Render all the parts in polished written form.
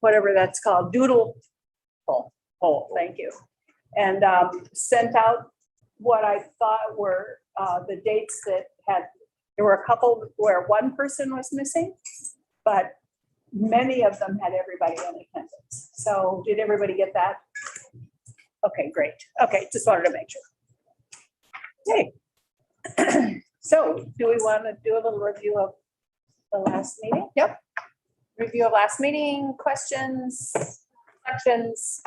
whatever that's called, doodle poll, thank you. And sent out what I thought were the dates that there were a couple where one person was missing, but many of them had everybody in attendance. So did everybody get that? Okay, great. Okay, just wanted to make sure. Okay. So do we want to do a little review of the last meeting? Yep. Review of last meeting, questions, reflections,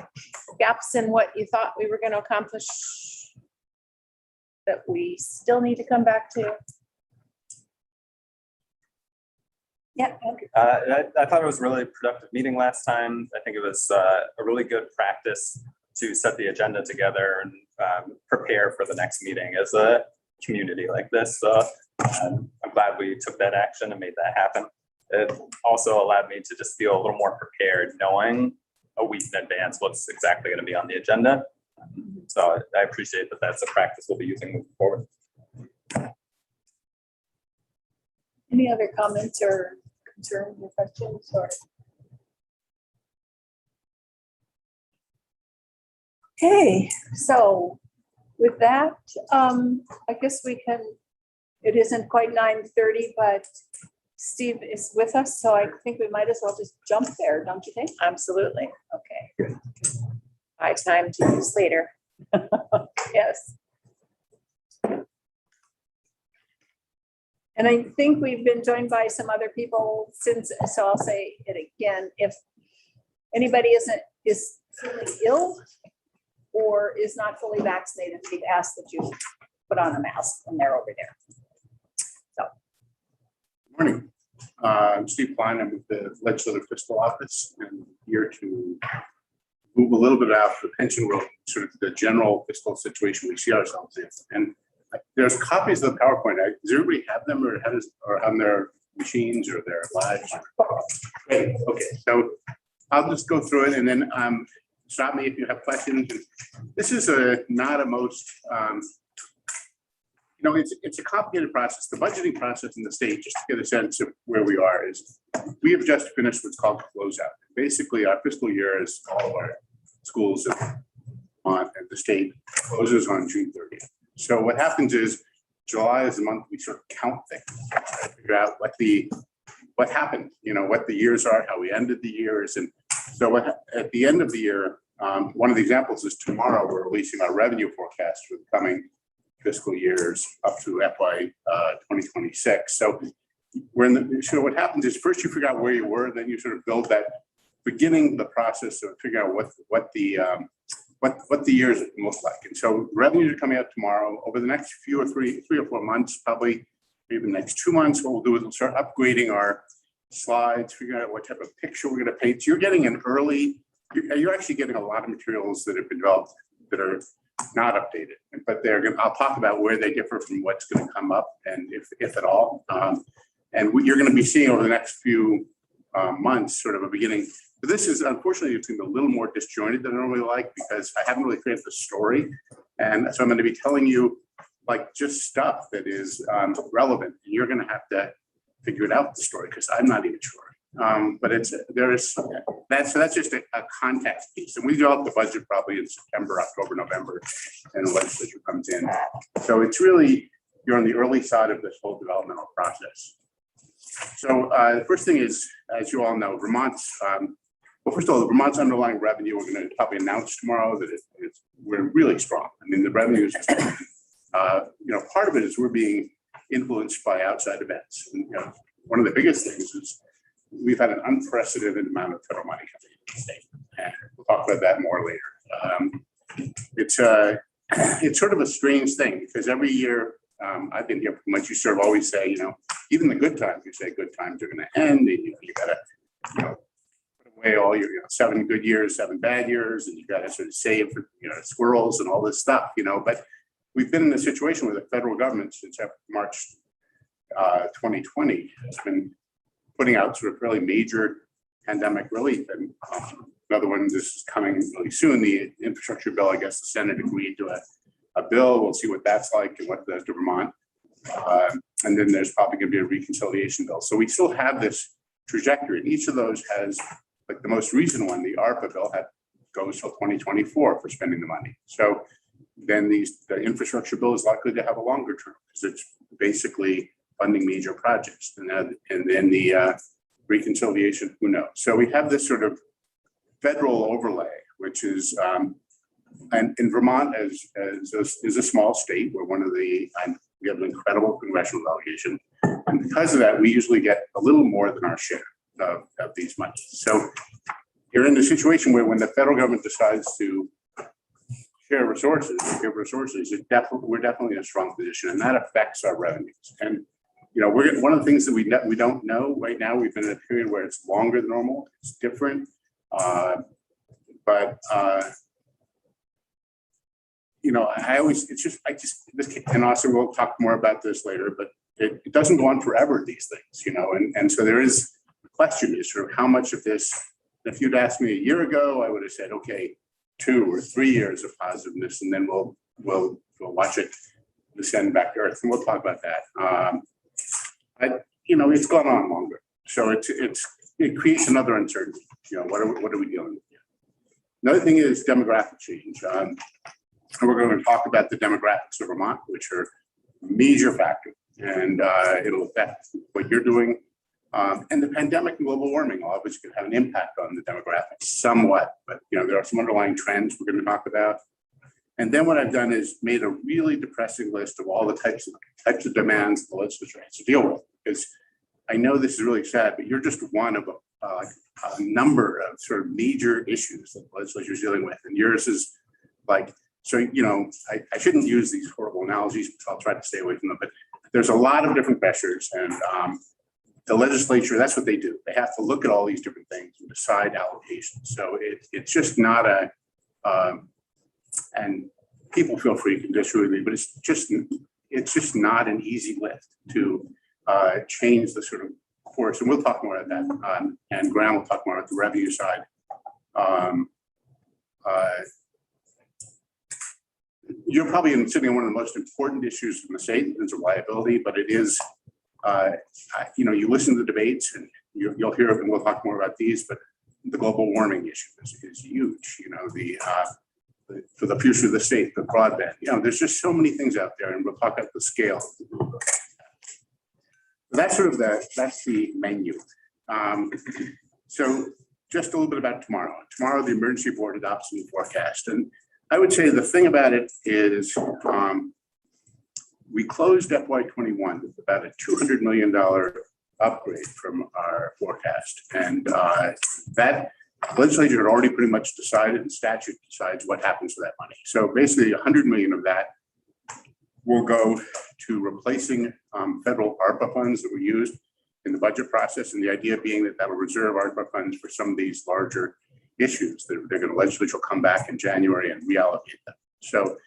gaps in what you thought we were going to accomplish that we still need to come back to. Yeah. I thought it was a really productive meeting last time. I think it was a really good practice to set the agenda together and prepare for the next meeting as a community like this. So I'm glad we took that action and made that happen. It also allowed me to just feel a little more prepared, knowing a week in advance what's exactly going to be on the agenda. So I appreciate that that's a practice we'll be using moving forward. Any other comments or concerns or questions or? Okay, so with that, I guess we can, it isn't quite 9:30, but Steve is with us, so I think we might as well just jump there, don't you think? Absolutely. Okay. Buy time to use later. Yes. And I think we've been joined by some other people since, so I'll say it again. If anybody is feeling ill or is not fully vaccinated, we've asked that you put on a mask when they're over there. So. Morning. I'm Steve Klein. I'm with the Legislative Fiscal Office and here to move a little bit out of the pension world, sort of the general fiscal situation we see ourselves in. And there's copies of the PowerPoint. Does everybody have them or on their machines or their lives? Okay, so I'll just go through it and then stop me if you have questions. This is not a most, it's a complicated process. The budgeting process in the state, just to get a sense of where we are, is we have just finished what's called closeout. Basically, our fiscal year is all of our schools at the state closes on June 30th. So what happens is July is the month we sort of count things, figure out what happened, what the years are, how we ended the years. And so at the end of the year, one of the examples is tomorrow we're releasing our revenue forecast for the coming fiscal years up to FY 2026. So so what happens is first you figure out where you were, then you sort of build that beginning the process of figuring out what the years look like. And so revenues are coming out tomorrow. Over the next three or four months, probably maybe the next 2 months, what we'll do is we'll start upgrading our slides, figuring out what type of picture we're going to paint. So you're actually getting a lot of materials that have been developed that are not updated, but I'll talk about where they differ from what's going to come up and if at all. And what you're going to be seeing over the next few months, sort of a beginning. But this is, unfortunately, it's going to be a little more disjointed than I normally like because I haven't really created the story. And so I'm going to be telling you just stuff that is relevant. And you're going to have to figure it out, the story, because I'm not even sure. But that's just a context piece. And we develop the budget probably in September, October, November, and the legislature comes in. So it's really, you're on the early side of this whole developmental process. So the first thing is, as you all know, Vermont's, first of all, Vermont's underlying revenue, we're going to probably announce tomorrow that we're really strong. I mean, the revenue is, part of it is we're being influenced by outside events. And, one of the biggest things is we've had an unprecedented amount of federal money coming into the state. And we'll talk about that more later. It's sort of a strange thing because every year I've been here pretty much, you sort of always say, even the good times, you say good times are going to end, and you got to, put away all your 7 good years, 7 bad years, and you got to sort of save for squirrels and all this stuff, But we've been in a situation where the federal government since March 2020 has been putting out sort of fairly major pandemic relief, and another one this is coming really soon. The infrastructure bill, I guess the Senate agreed to a bill. We'll see what that's like and what does to Vermont. And then there's probably going to be a reconciliation bill. So we still have this trajectory. And each of those has Like the most recent one, the ARPA bill goes till 2024 for spending the money. So then the infrastructure bill is likely to have a longer term because it's basically funding major projects. And then the reconciliation, who knows? So we have this sort of federal overlay, which is, and in Vermont is a small state. We're one of we have an incredible congressional delegation. And because of that, we usually get a little more than our share of these monies. So you're in the situation where when the federal government decides to share resources, give resources, we're definitely in a strong position, and that affects our revenues. And one of the things that we don't know right now. We've been in a period where it's longer than normal. It's different, but and also we'll talk more about this later. But it doesn't go on forever. These things, and so there is the question is sort of how much of this. If you'd asked me a year ago, I would have said, okay, 2 or 3 years of positiveness, and then we'll watch it descend back to earth, and we'll talk about that. It's gone on longer, so it creates another uncertainty. What are we dealing with here? Another thing is demographic change, and we're going to talk about the demographics of Vermont, which are a major factor, and it'll affect what you're doing. And the pandemic and global warming obviously could have an impact on the demographics somewhat, but there are some underlying trends we're going to talk about. And then what I've done is made a really depressing list of all the types of demands the legislature has to deal with. Because I know this is really sad, but you're just one of a number of sort of major issues that the legislature is dealing with, and yours is like so. I shouldn't use these horrible analogies, but I'll try to stay away from them. But there's a lot of different pressures, and the legislature, that's what they do. They have to look at all these different things and decide allocations. So it's just not and people feel free to disagree with me, but it's just not an easy lift to change the sort of course. And we'll talk more about that. And Graham will talk more about the revenue side. You're probably sitting on one of the most important issues in the state in terms of liability, but it is, you listen to the debates and you'll hear, and we'll talk more about these, but the global warming issue is huge. For the future of the state, the broadband, there's just so many things out there, and we'll talk about the scale. That's the menu. So just a little bit about tomorrow. Tomorrow, the emergency board adopts a new forecast. And I would say the thing about it is we closed FY21 with about a $200 million upgrade from our forecast. And that legislature had already pretty much decided, and statute decides what happens to that money. So basically 100 million of that will go to replacing federal ARPA funds that were used in the budget process. And the idea being that will reserve ARPA funds for some of these larger issues that they're going to legislature will come back in January and reallocate them. So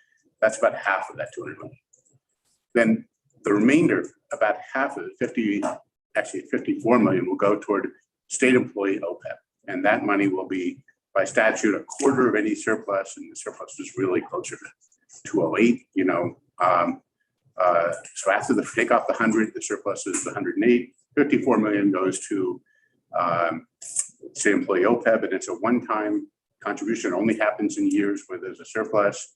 that's about half of that 200 million. Then the remainder, about half of it, 54 million will go toward state employee OPEB. And that money will be, by statute, a quarter of any surplus, and the surplus is really closer to 208. So after the take off the 100, the surplus is the 108. 54 million goes to state employee OPEB, and it's a one-time contribution. It only happens in years where there's a surplus,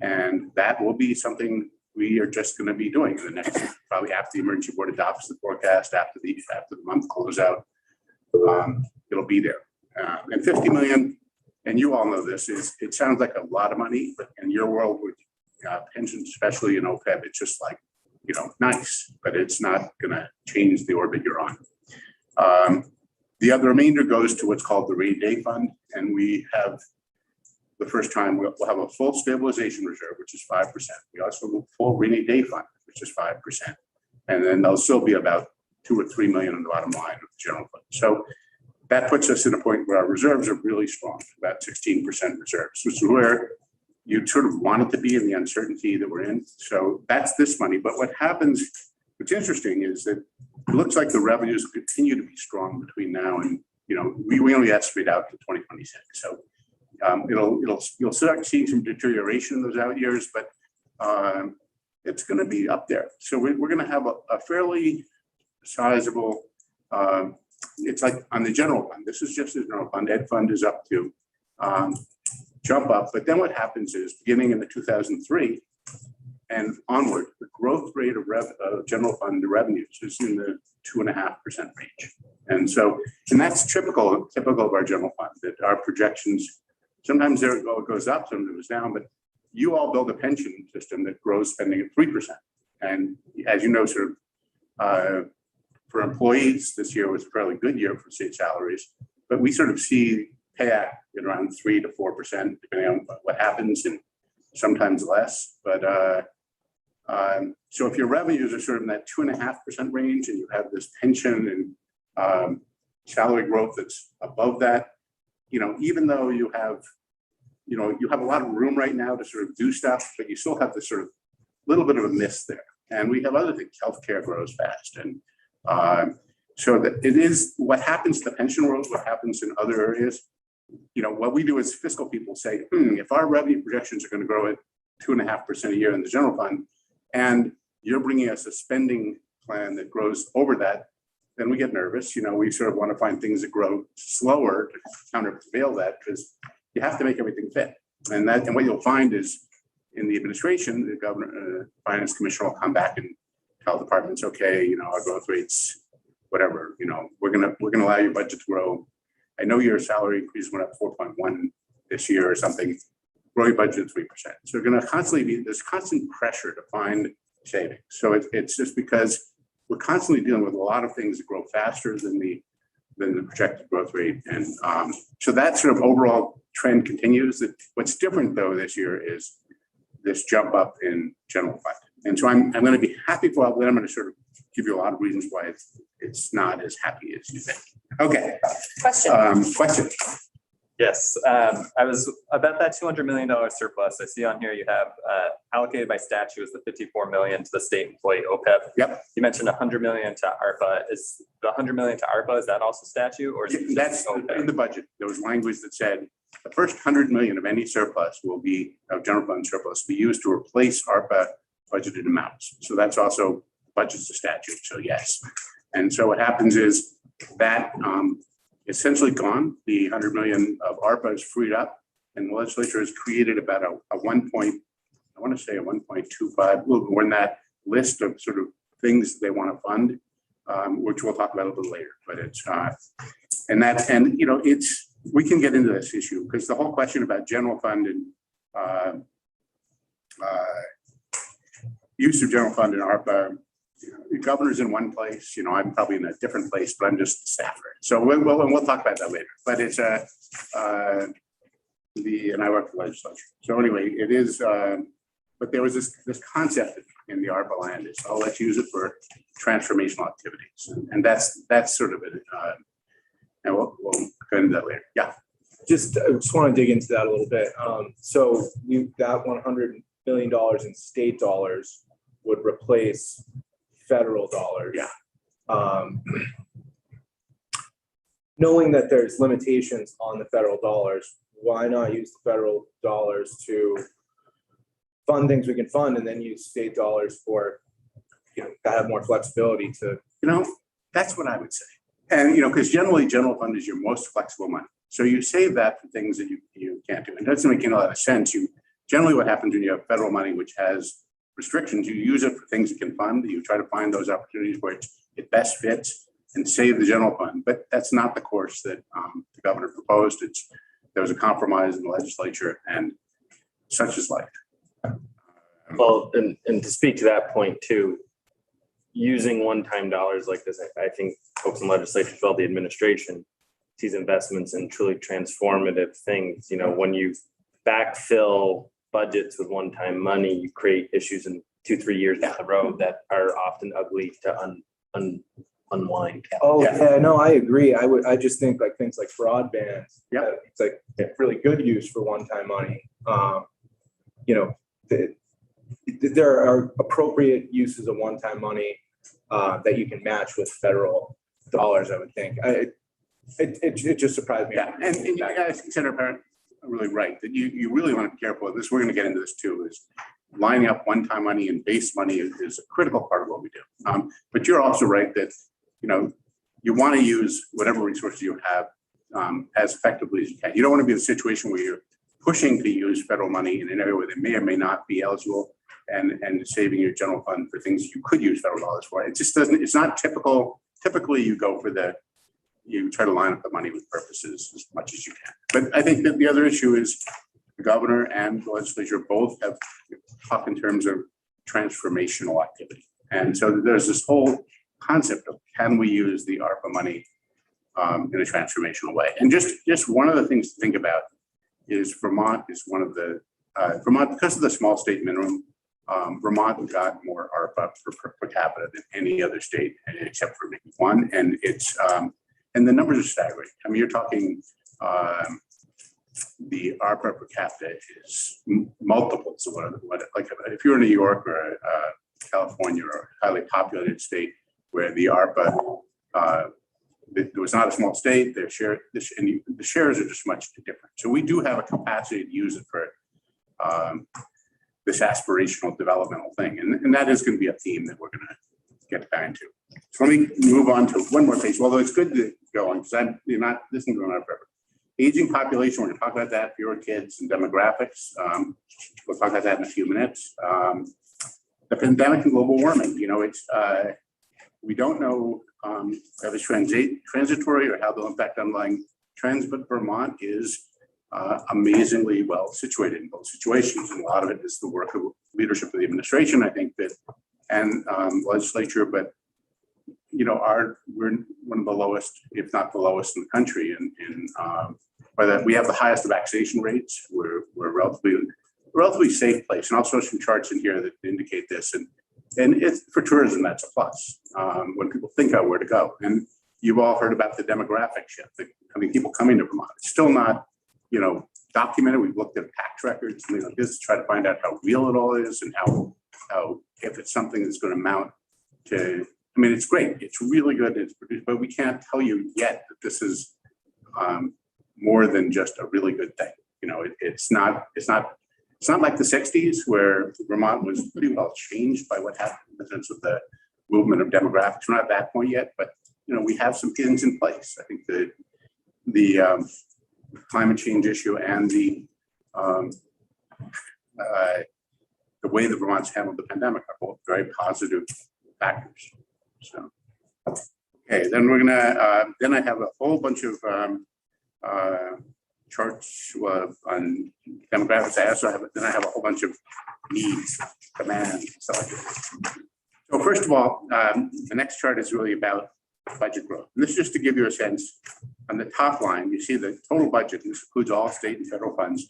and that will be something we are just going to be doing in the next, probably after the emergency board adopts the forecast, after the month closeout. It'll be there. And 50 million, and you all know this, it sounds like a lot of money, but in your world with pensions, especially in OPEB, it's just like, nice, but it's not going to change the orbit you're on. The other remainder goes to what's called the rainy day fund. And we have, the first time, we'll have a full stabilization reserve, which is 5%. We also have a full rainy day fund, which is 5%. And then there'll still be about 2 or 3 million on the bottom line of the general fund. So that puts us in a point where our reserves are really strong, about 16% reserves, which is where you sort of want it to be in the uncertainty that we're in. So that's this money. But what happens, what's interesting is that it looks like the revenues continue to be strong between now and, we only estimate out to 2026. So you'll start seeing some deterioration in those out years, but it's going to be up there. So we're going to have a fairly sizable it's like on the general fund, this is just the general fund, ed fund is up to jump up, but then what happens is beginning in the 2003 and onward, the growth rate of general fund revenues is in the 2.5% range. And so, and that's typical of our general fund, that our projections, sometimes it goes up, sometimes it goes down, but you all build a pension system that grows spending at 3%. And as you know, sort of for employees, this year was a fairly good year for state salaries, but we sort of see payout at around 3 to 4%, depending on what happens, and sometimes less. But so if your revenues are sort of in that 2.5% range, and you have this pension and salary growth that's above that, even though you have a lot of room right now to sort of do stuff, but you still have this sort of little bit of a miss there. And we have other things. Healthcare grows fast, and so that it is what happens to the pension world, what happens in other areas. What we do as fiscal people say, if our revenue projections are going to grow at 2.5% a year in the general fund, and you're bringing us a spending plan that grows over that, then we get nervous. We sort of want to find things that grow slower to countervail that, because you have to make everything fit. And what you'll find is in the administration, the governor, finance commissioner will come back and tell departments, okay, our growth rates, whatever, we're gonna allow your budget to grow. I know your salary increase went up 4.1 this year or something. Grow your budget 3%. So you're going to constantly be there's constant pressure to find savings. So it's just because we're constantly dealing with a lot of things that grow faster than the projected growth rate, and so that sort of overall trend continues. What's different though this year is this jump up in general fund, and so I'm going to be happy for that. I'm going to sort of give you a lot of reasons why it's not as happy as you think. Okay. Question. Yes, I was about that $200 million surplus. I see on here you have allocated by statute is the $54 million to the state employee OPEB. Yep. You mentioned $100 million to ARPA. Is the $100 million to ARPA, is that also statute, or is it That's in the budget. There was language that said the first $100 million of any surplus will be of general fund surplus be used to replace ARPA budgeted amounts. So that's also budgets to statute. So yes. And so what happens is that essentially gone. The 100 million of ARPA is freed up, and the legislature has created about a 1.25, little more than that, list of sort of things they want to fund, which we'll talk about a little later. But it's we can get into this issue because the whole question about general fund and use of general fund and ARPA. The governor's in one place, I'm probably in a different place, but I'm just a staffer. So we'll talk about that later. But it's and I work for the legislature. So anyway, it is. But there was this concept in the ARPA land is let's use it for transformational activities, and that's sort of it. And we'll go into that later. Yeah. I just want to dig into that a little bit. So that $100 million in state dollars would replace federal dollars. Yeah. Knowing that there's limitations on the federal dollars, why not use the federal dollars to fund things we can fund, and then use state dollars for, to have more flexibility to. That's what I would say. And because generally general fund is your most flexible money. So you save that for things that you can't do. It doesn't make a lot of sense. Generally what happens when you have federal money which has restrictions, you use it for things you can fund. You try to find those opportunities where it best fits and save the general fund. But that's not the course that the governor proposed. There was a compromise in the legislature, and such is life. Well, and to speak to that point too, using one-time dollars like this, I think folks in legislature, as well, the administration sees investments in truly transformative things. When you backfill budgets with one-time money, you create issues in 2-3 years down the road that are often ugly to unwind. Oh yeah, no, I agree. I just think like things like broadband. Yeah, it's like really good use for one-time money. There are appropriate uses of one-time money that you can match with federal dollars, I would think. It just surprised me. Yeah, and you guys consider really right that you really want to be careful of this. We're going to get into this too, is lining up one-time money and base money is a critical part of what we do. But you're also right that, you want to use whatever resources you have as effectively as you can. You don't want to be in a situation where you're pushing to use federal money in an area where they may or may not be eligible and saving your general fund for things you could use federal dollars for. It just doesn't, it's not typical. Typically you go for you try to line up the money with purposes as much as you can. But I think that the other issue is the governor and the legislature both have talked in terms of transformational activity. And so there's this whole concept of, can we use the ARPA money in a transformational way? And just one of the things to think about is Vermont is one of the, Vermont, because of the small state minimum, Vermont got more ARPA per capita than any other state except for maybe one. And it's, and the numbers are staggering. I mean, you're talking, the ARPA per capita is multiples of what like if you're in New York or California or a highly populated state where the ARPA, it was not a small state, their share, and the shares are just much different. So we do have a capacity to use it for this aspirational developmental thing. And that is going to be a theme that we're going to get back into. So let me move on to one more page, although it's good to go on because this isn't going on forever. Aging population, we're going to talk about that, fewer kids and demographics. We'll talk about that in a few minutes. The pandemic and global warming, it's, we don't know if it's transitory or how they'll impact underlying trends, but Vermont is amazingly well situated in both situations. And a lot of it is the work of leadership of the administration, I think, that and legislature, but we're one of the lowest, if not the lowest in the country. By that we have the highest vaccination rates. We're relatively safe place. And I'll show some charts in here that indicate this. And it's for tourism, that's a plus when people think about where to go. And you've all heard about the demographic shift. People coming to Vermont. It's still not, documented. We've looked at tax records, things like this, to try to find out how real it all is and how if it's something that's going to amount to. I mean, it's great. It's really good. It's produced, but we can't tell you yet that this is more than just a really good thing. It's not like the 60s where Vermont was pretty well changed by what happened in the sense of the movement of demographics. We're not at that point yet, but we have some things in place. I think the climate change issue and the way that Vermont's handled the pandemic are both very positive factors. So, okay, then we're gonna, then I have a whole bunch of charts on demographics. Then I have a whole bunch of needs, demands, stuff like that. So first of all, the next chart is really about budget growth. And this is just to give you a sense. On the top line, you see the total budget, and this includes all state and federal funds,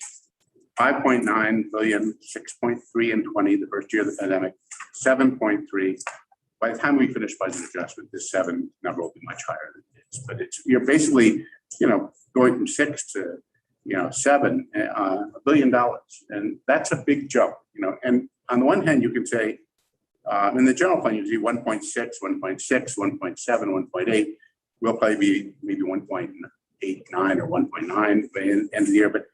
5.9 billion, 6.3 in 20, the first year of the pandemic, 7.3. By the time we finish budget adjustment, this 7 number will be much higher than this. But you're basically, going from 6 to, 7, $1 billion. And that's a big jump, and on the one hand, you can say, in the general fund, you see 1.6, 1.6, 1.7, 1.8. We'll probably be maybe 1.89 or 1.9 by the end of the year. But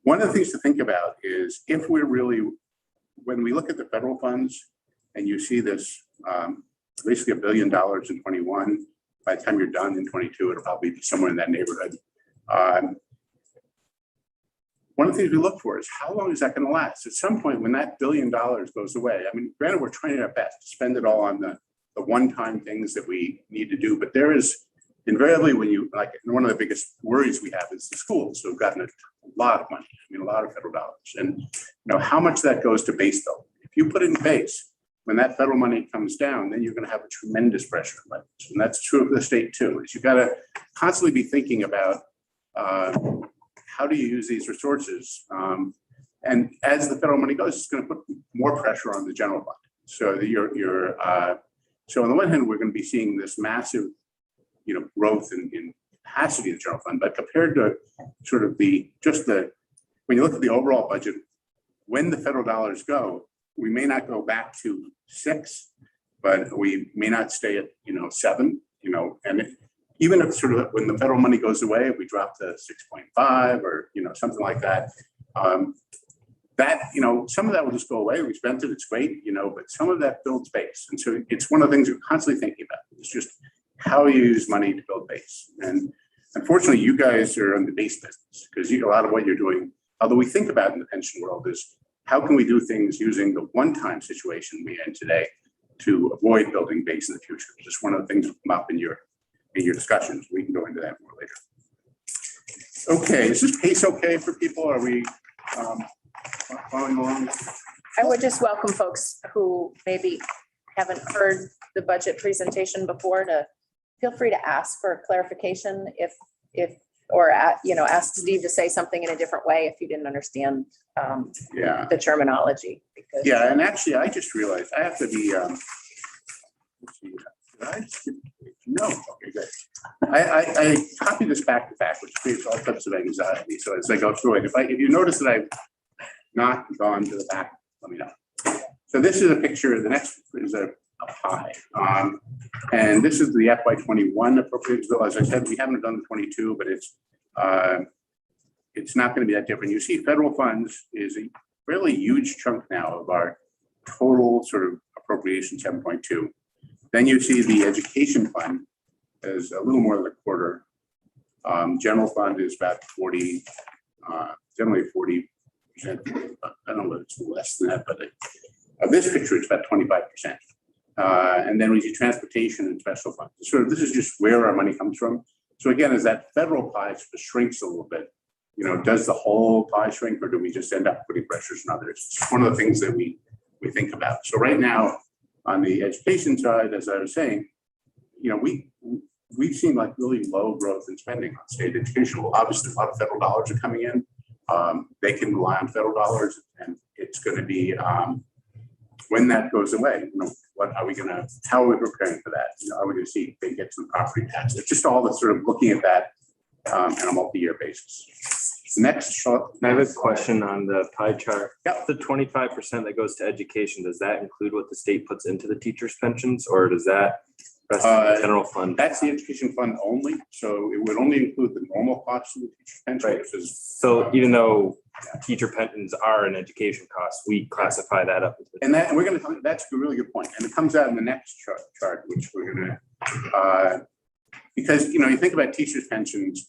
one of the things to think about is if we're really, when we look at the federal funds and you see this basically $1 billion in 21, by the time you're done in 22, it'll probably be somewhere in that neighborhood. One of the things we look for is how long is that going to last? At some point when that $1 billion goes away, I mean, granted, we're trying our best to spend it all on the one-time things that we need to do, but there is invariably one of the biggest worries we have is the schools who have gotten a lot of money, a lot of federal dollars. And how much that goes to base though. If you put it in base, when that federal money comes down, then you're going to have a tremendous pressure on budgets. And that's true of the state too, is you've got to constantly be thinking about how do you use these resources? And as the federal money goes, it's going to put more pressure on the general fund. So so on the one hand, we're going to be seeing this massive, growth in capacity of the general fund, but compared to sort of when you look at the overall budget, when the federal dollars go, we may not go back to 6, but we may not stay at 7. And even if sort of when the federal money goes away, we drop to 6.5 or something like that. That some of that will just go away. We spent it; it's great, but some of that builds base, and so it's one of the things we're constantly thinking about. It's just how you use money to build base. And unfortunately, you guys are in the base business because a lot of what you're doing, although we think about in the pension world, is how can we do things using the one-time situation we're in today to avoid building base in the future? Just one of the things that come up in your discussions. We can go into that more later. Okay, is this pace okay for people? Are we following along? I would just welcome folks who maybe haven't heard the budget presentation before to feel free to ask for clarification or ask Steve to say something in a different way if you didn't understand Yeah. the terminology. Because Yeah, and actually, I just realized I have to be, let's see, no, okay, good. I copied this back to back, which creates all types of anxiety. So as I go through it, if you notice that I've not gone to the back, let me know. So this is a picture, the next is a pie. And this is the FY21 appropriations bill. As I said, we haven't done the 22, but it's not going to be that different. You see federal funds is a really huge chunk now of our total sort of appropriation 7.2. Then you see the education fund is a little more than a quarter. General fund is about 40, generally 40%. I don't know if it's less than that, but this picture it's about 25%. And then we see transportation and special funds. So this is just where our money comes from. So again, as that federal pie sort of shrinks a little bit, does the whole pie shrink, or do we just end up putting pressures on others? It's one of the things that we think about. So right now, on the education side, as I was saying, we've seen like really low growth in spending on state education. Well, obviously, a lot of federal dollars are coming in. They can rely on federal dollars, and it's going to be when that goes away. How are we preparing for that? Are we going to see they get some property tax? It's just all the sort of looking at that on a multi-year basis. Next shot. I have a question on the pie chart. Yeah. The 25% that goes to education, does that include what the state puts into the teachers' pensions, or does that rest in the general fund? That's the education fund only. So it would only include the normal costs of the teacher pension. Right. Which is, So even though teacher pensions are an education cost, we classify that up. and we're going to, that's a really good point. And it comes out in the next chart, which we're going to, because, you think about teachers' pensions,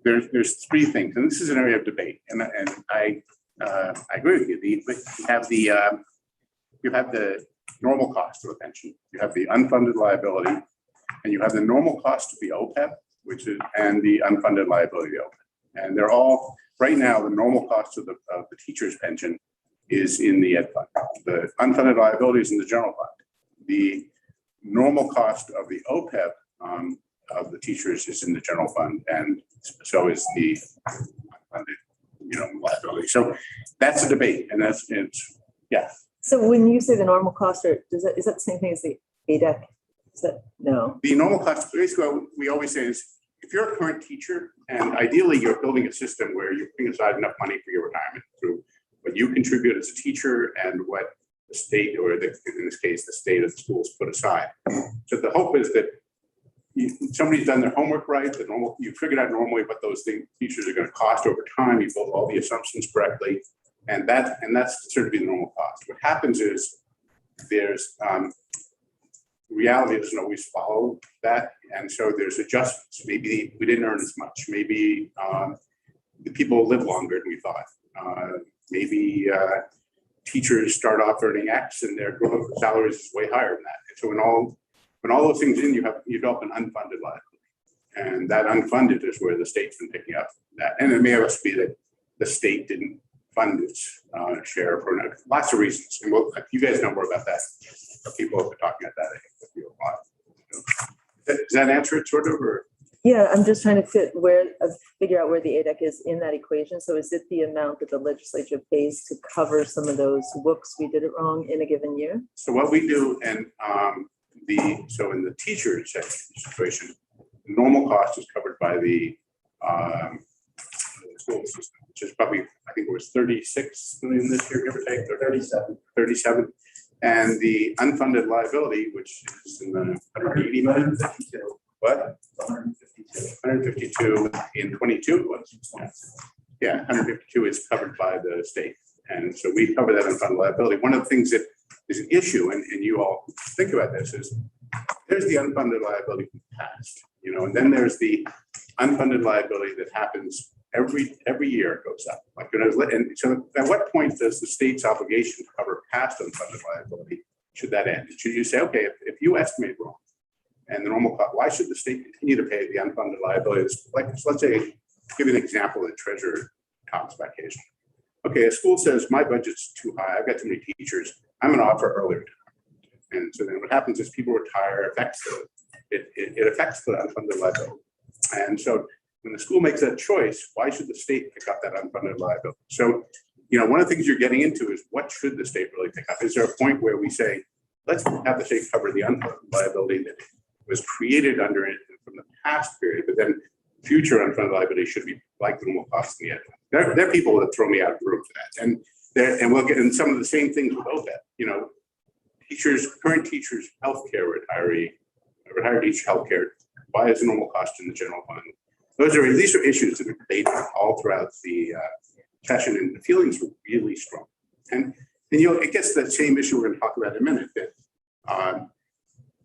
there's three things, and this is an area of debate. And I agree with you. You have the normal cost of a pension, you have the unfunded liability, and you have the normal cost of the OPEB, and the unfunded liability of OPEB. And they're all, right now, the normal cost of the teacher's pension is in the ed fund. The unfunded liability is in the general fund. The normal cost of the OPEB of the teachers is in the general fund, and so is the unfunded, liability. So that's a debate, and yeah. So when you say the normal cost, is that the same thing as the ADEC? No? The normal cost, basically, what we always say is, if you're a current teacher, and ideally you're building a system where you're putting aside enough money for your retirement through what you contribute as a teacher and what the state, or in this case, the state of the schools put aside. So the hope is that somebody's done their homework right, you figured out normally what those teachers are going to cost over time, you build all the assumptions correctly, and that's considered to be the normal cost. What happens is there's reality doesn't always follow that, and so there's adjustments. Maybe we didn't earn as much. Maybe the people live longer than we thought. Maybe teachers start off earning X and their growth salaries is way higher than that. And so when all those things in, you develop an unfunded liability, and that unfunded is where the state's been picking up that. And it may also be that the state didn't fund its share for lots of reasons. And you guys know more about that. People have been talking about that, I think, with you a lot. Does that answer it sort of, or? Yeah, I'm just trying to figure out where the ADEC is in that equation. So is it the amount that the legislature pays to cover some of those whoops we did it wrong in a given year? So what we do, and in the teacher situation, the normal cost is covered by the school system, which is probably, I think it was 36 million this year, give or take, or 37. And the unfunded liability, which is in the 180 million. What? 152 in 22 was. Yeah, 152 is covered by the state. And so we cover that unfunded liability. One of the things that is an issue, and you all think about this, is there's the unfunded liability from the past, and then there's the unfunded liability that happens every year it goes up. Like, and so at what point does the state's obligation to cover past unfunded liability, should that end? Should you say, okay, if you estimate wrong and the normal cost, why should the state continue to pay the unfunded liabilities? Like, so let's say, give you an example that Treasurer talks about occasionally. Okay, a school says my budget's too high, I've got too many teachers, I'm gonna offer early retirement. And so then what happens is people retire, it affects the unfunded liability. And so when the school makes that choice, why should the state pick up that unfunded liability? So, one of the things you're getting into is what should the state really pick up? Is there a point where we say, let's have the state cover the unfunded liability that was created under it from the past period, but then future unfunded liability should be like the normal cost in the end. There are people that throw me out of the room for that. And we'll get in some of the same things with OPEB, teachers, current teachers, healthcare retired teacher healthcare, why is the normal cost in the general fund? These are issues that are debated all throughout the session, and the feelings were really strong. And it gets that same issue we're going to talk about in a minute, that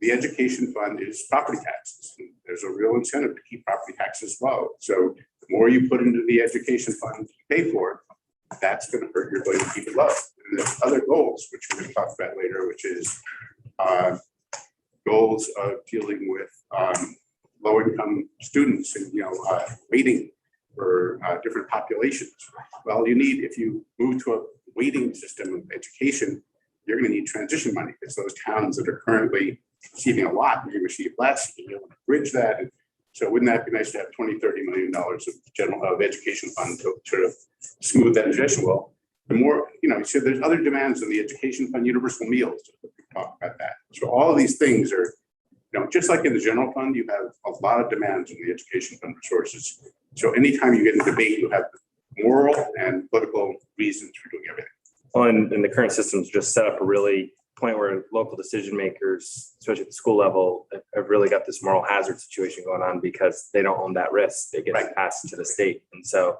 the education fund is property taxes. And there's a real incentive to keep property taxes low. So the more you put into the education fund to pay for it, that's going to hurt your ability to keep it low. And there's other goals, which we're going to talk about later, which is goals of dealing with low-income students and waiting for different populations. Well, if you move to a weighting system of education, you're going to need transition money, because those towns that are currently receiving a lot may receive less. You want to bridge that. And so wouldn't that be nice to have $20–30 million of education fund to sort of smooth that transition? Well, the more, so there's other demands in the education fund, universal meals, we talk about that. So all of these things are, just like in the general fund, you have a lot of demands in the education fund resources. So anytime you get in debate, you have moral and political reasons for doing everything. Well, and the current system's just set up a really point where local decision makers, especially at the school level, have really got this moral hazard situation going on because they don't own that risk. They get passed to the state. And so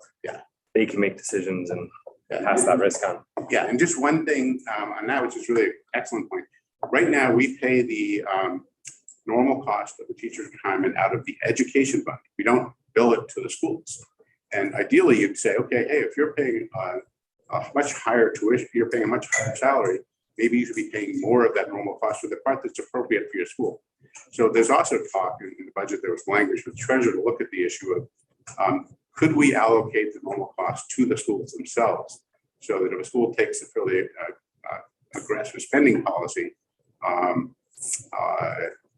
they can make decisions and pass that risk on. Yeah, and just one thing on that, which is really an excellent point. Right now, we pay the normal cost of the teacher's retirement out of the education fund. We don't bill it to the schools. And ideally, you'd say, okay, hey, if you're paying a much higher tuition, you're paying a much higher salary, maybe you should be paying more of that normal cost for the part that's appropriate for your school. So there's also talk in the budget, there was language with Treasurer to look at the issue of could we allocate the normal cost to the schools themselves, so that if a school takes a fairly aggressive spending policy,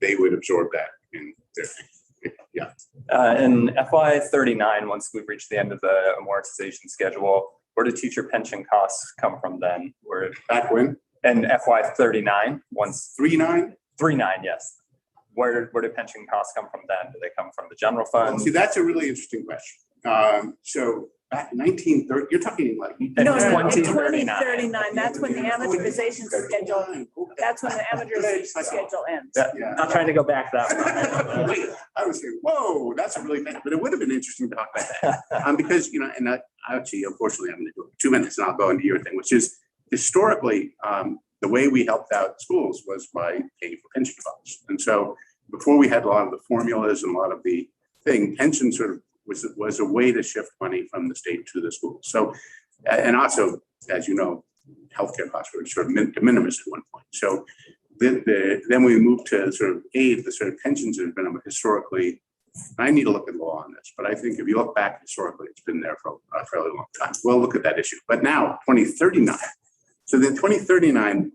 they would absorb that in their, In FY 39, once we've reached the end of the amortization schedule, where do teacher pension costs come from then? back when? And FY 39, once 39? 39, yes. Where do pension costs come from then? Do they come from the general fund? See, that's a really interesting question. So back in 1930, you're talking like. No, in 2039. 2039, that's when the amortization schedule, that's when the amortization schedule ends. Yeah. Not trying to go back that far. Wait, I was saying, whoa, that's a really, but it would have been interesting to talk about that. Because, and I actually, unfortunately, I'm going to do 2 minutes and I'll go into your thing, which is historically, the way we helped out schools was by paying for pension funds. And so before we had a lot of the formulas and a lot of the thing, pension sort of was a way to shift money from the state to the schools. So, and also, as you know, healthcare costs were sort of de minimis at one point. So then we moved to sort of aid, the sort of pensions have been historically, I need to look at law on this, but I think if you look back historically, it's been there for a fairly long time. We'll look at that issue. But now, 2039, so then 2039,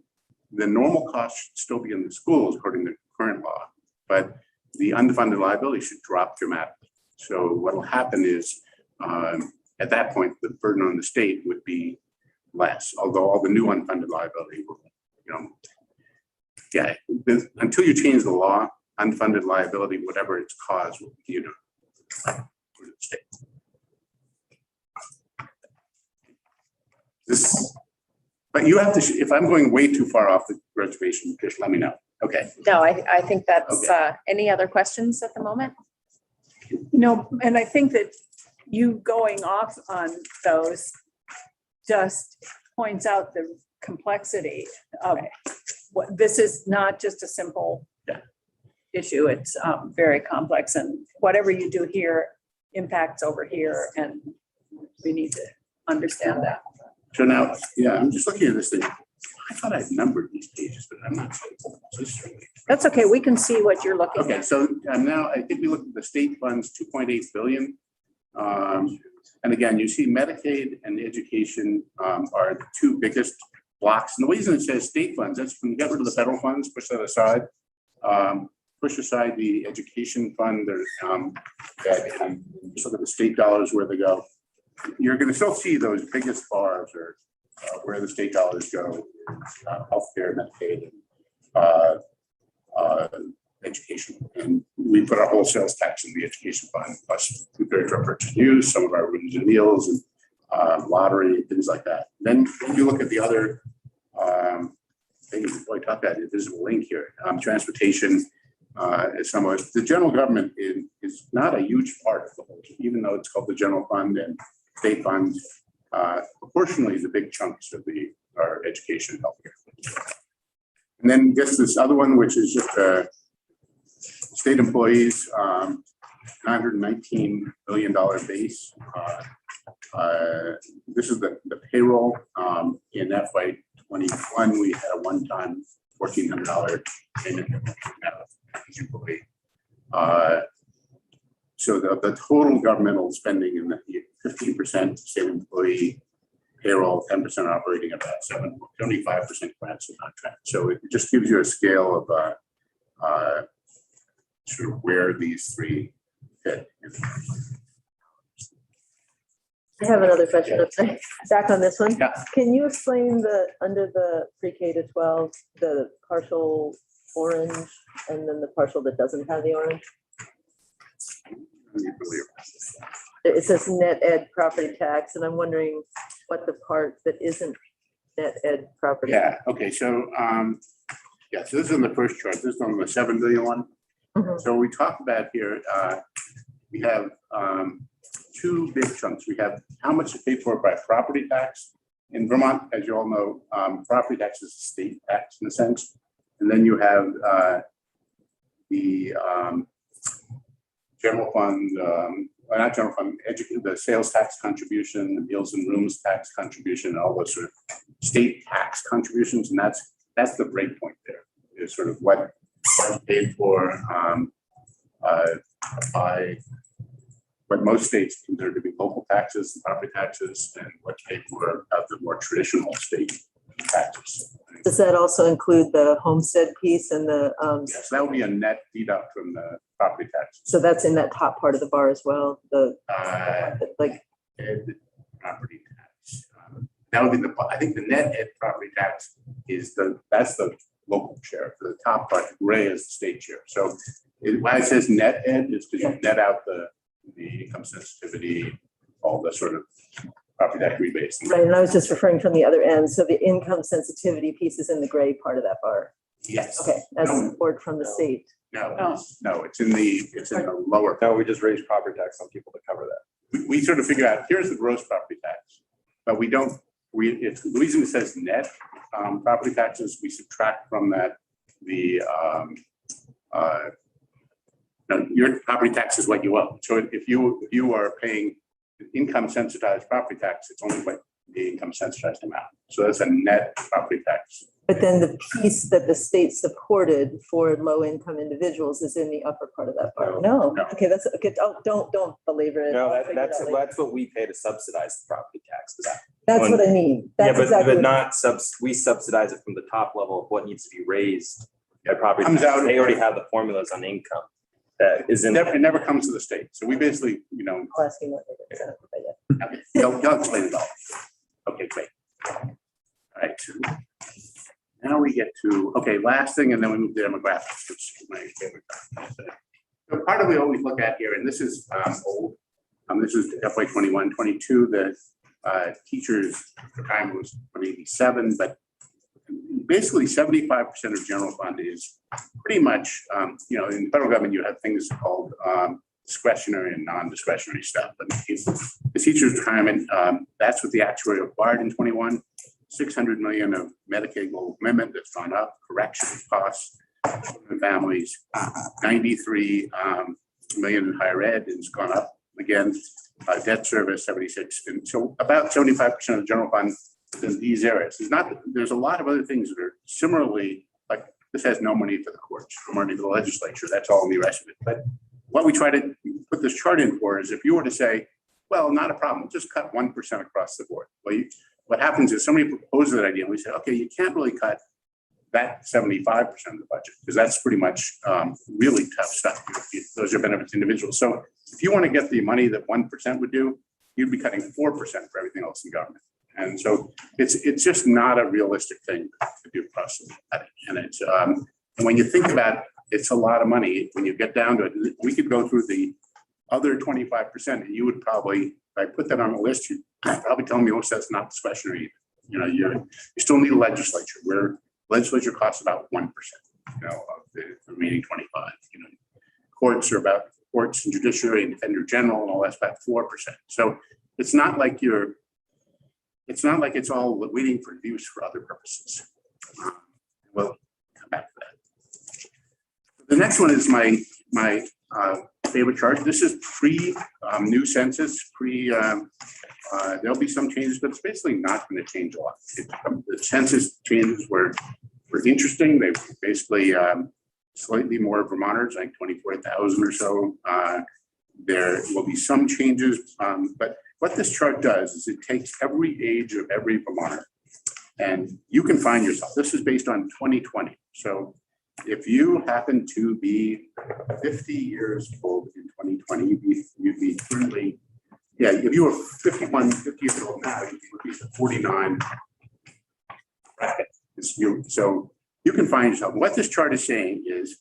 the normal cost should still be in the schools according to current law, but the unfunded liability should drop dramatically. So what will happen is at that point, the burden on the state would be less, although all the new unfunded liability will, until you change the law, unfunded liability, whatever its cause, will continue to go to the state. But you have to, if I'm going way too far off the reservation, just let me know. Okay. No, I think that's, Okay. any other questions at the moment? No, and I think that you going off on those just points out the complexity of what, this is not just a simple issue. It's very complex, and whatever you do here impacts over here, and we need to understand that. So now, yeah, I'm just looking at this thing. I thought I'd numbered these pages, but I'm not. That's okay. We can see what you're looking Okay, at. so now I think we look at the state funds, 2.8 billion. And again, you see Medicaid and education are the two biggest blocks. And the reason it says state funds, that's when you get rid of the federal funds, push that aside. Push aside the education fund, there's just look at the state dollars where they go. You're gonna still see those biggest bars are where the state dollars go, healthcare, Medicaid, education. And we put our whole sales tax in the education fund, plus compared to our purchase use, some of our rooms and meals and lottery, things like that. Then you look at the other things we talked about, there's a link here, transportation. Is somewhat, the general government is not a huge part of the whole, even though it's called the general fund and state funds, proportionally the big chunks of our education and healthcare. And then just this other one, which is just state employees, $919 billion base. This is the payroll. In FY21, we had a one-time $1,400 payment. Employee. So the total governmental spending in the 15% state employee payroll, 10% operating, about 75% grants and contracts. So it just gives you a scale of sort of where these three fit. I have another question. Back on this one. Yeah. Can you explain under the pre-K to 12, the partial orange and then the partial that doesn't have the orange? It says net ed property tax, and I'm wondering what the part that isn't net ed property. Yeah, okay, so, so this is on the first chart, this is on the 7 billion one. Mhm. So we talked about here, we have two big chunks. We have how much to pay for by property tax. In Vermont, as you all know, property tax is a state tax in a sense. And then you have the general fund, not general fund, the sales tax contribution, the meals and rooms tax contribution, all those sort of state tax contributions. And that's the break point there, is sort of what paid for by what most states consider to be local taxes and property taxes, and what's paid for of the more traditional state taxes. Does that also include the homestead piece and the, Yes, that would be a net deduct from the property tax. so that's in that top part of the bar as well, like, Ed property tax. That would be I think the net ed property tax is that's the local share. For the top part, gray is the state share. So why it says net ed is because you net out the income sensitivity, all the sort of property tax rebates. right, and I was just referring from the other end, so the income sensitivity piece is in the gray part of that bar. Yes. Okay, as support from the state. No, it's in the lower. No, we just raised property tax on people to cover that. We sort of figure out, here's the gross property tax, but we don't, it's the reason it says net property taxes, we subtract from that the your property tax is what you owe. So if you are paying income sensitized property tax, it's only what the income sensitized amount. So that's a net property tax. But then the piece that the state supported for low income individuals is in the upper part of that bar. No, No. okay, that's okay. Don't belabor it. No, I'll figure it out later. that's what we pay to subsidize the property taxes. That's what I mean. Yeah, That's but exactly. not we subsidize it from the top level of what needs to be raised by property Comes taxes. out- They already have the formulas on income that is in. It never comes to the state. So we basically, I'll ask you what they're gonna say, but yeah. You'll explain it all. Okay, great. All right. Now we get to, okay, last thing, and then we move to demographics, which is my favorite. So part of we always look at here, and this is old. This is FY21, 22. The teachers' retirement was 187, but basically 75% of general fund is pretty much, in the federal government, you have things called discretionary and non-discretionary stuff. But the teachers' retirement, that's what the actuary acquired in 21. $600 million of Medicaid global commitment that's gone up, correction costs, and families, 93 million in higher ed, it's gone up again. Debt service 76, and so about 75% of the general fund is in these areas. There's a lot of other things that are similarly, like this has no money for the courts, no money for the legislature, that's all the rest of it. But what we try to put this chart in for is if you were to say, well, not a problem, just cut 1% across the board. Well, what happens is somebody proposes that idea and we say, okay, you can't really cut that 75% of the budget, because that's pretty much really tough stuff. Those are benefits to individuals. So if you want to get the money that 1% would do, you'd be cutting 4% for everything else in government. And so it's just not a realistic thing to do across the board. And it's and when you think about it, it's a lot of money. When you get down to it, we could go through the other 25%, and you would probably, if I put that on the list, you'd probably tell me, oh, that's not discretionary. You know, you still need a legislature where legislature costs about 1%, you know, of the remaining 25. You know, courts are about courts and judiciary and defender general and all that's about 4%. So it's not like it's all waiting for use for other purposes. We'll come back to that. The next one is my favorite chart. This is pre new census, there'll be some changes, but it's basically not going to change a lot. The census changes were interesting. They basically slightly more Vermonters, like 24,000 or so. There will be some changes, but what this chart does is it takes every age of every Vermonter, and you can find yourself. This is based on 2020. So if you happen to be 50 years old in 2020, you'd be currently, yeah, if you were 50 years old now, you'd be 49 bracket. So you can find yourself. What this chart is saying is,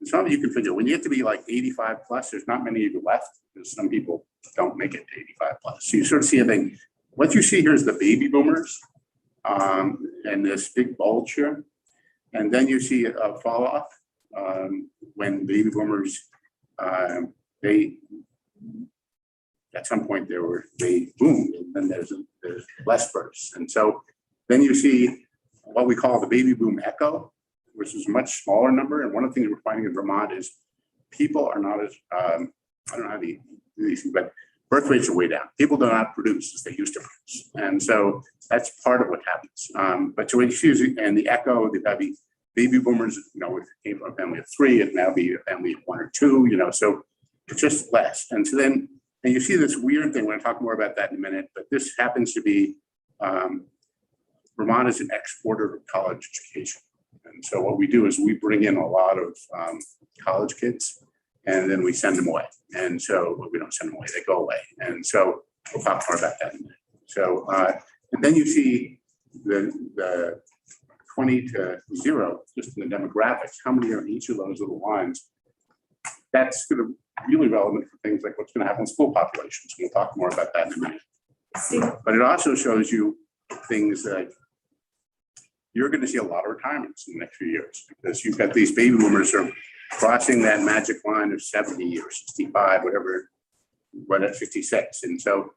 some of you can figure, when you get to be like 85 plus, there's not many of you left, because some people don't make it to 85 plus. So you sort of see a thing. What you see here is the baby boomers and this big bulge here. And then you see a fall off when baby boomers, they at some point they boomed, and then there's less births. And so then you see what we call the baby boom echo, which is a much smaller number. And one of the things we're finding in Vermont is people are not as, I don't know how to do these things, but birth rates are way down. People do not produce as they used to produce. And so that's part of what happens. But so when you see, and the echo, the baby boomers, you know, if it came from a family of 3, it now be a family of 1 or 2, you know, so it's just less. And so then, and you see this weird thing, we're gonna talk more about that in a minute, but this happens to be, Vermont is an exporter of college education. And so what we do is we bring in a lot of college kids, and then we send them away. And so we don't send them away, they go away. And so we'll talk more about that in a minute. So, and then you see the 20 to 0, just in the demographics, how many are in each of those little lines? That's going to be really relevant for things like what's going to happen in school populations. We'll talk more about that in a minute. But it also shows you things like you're going to see a lot of retirements in the next few years, because you've got these baby boomers are crossing that magic line of 70 or 65, whatever, right at 56. And so,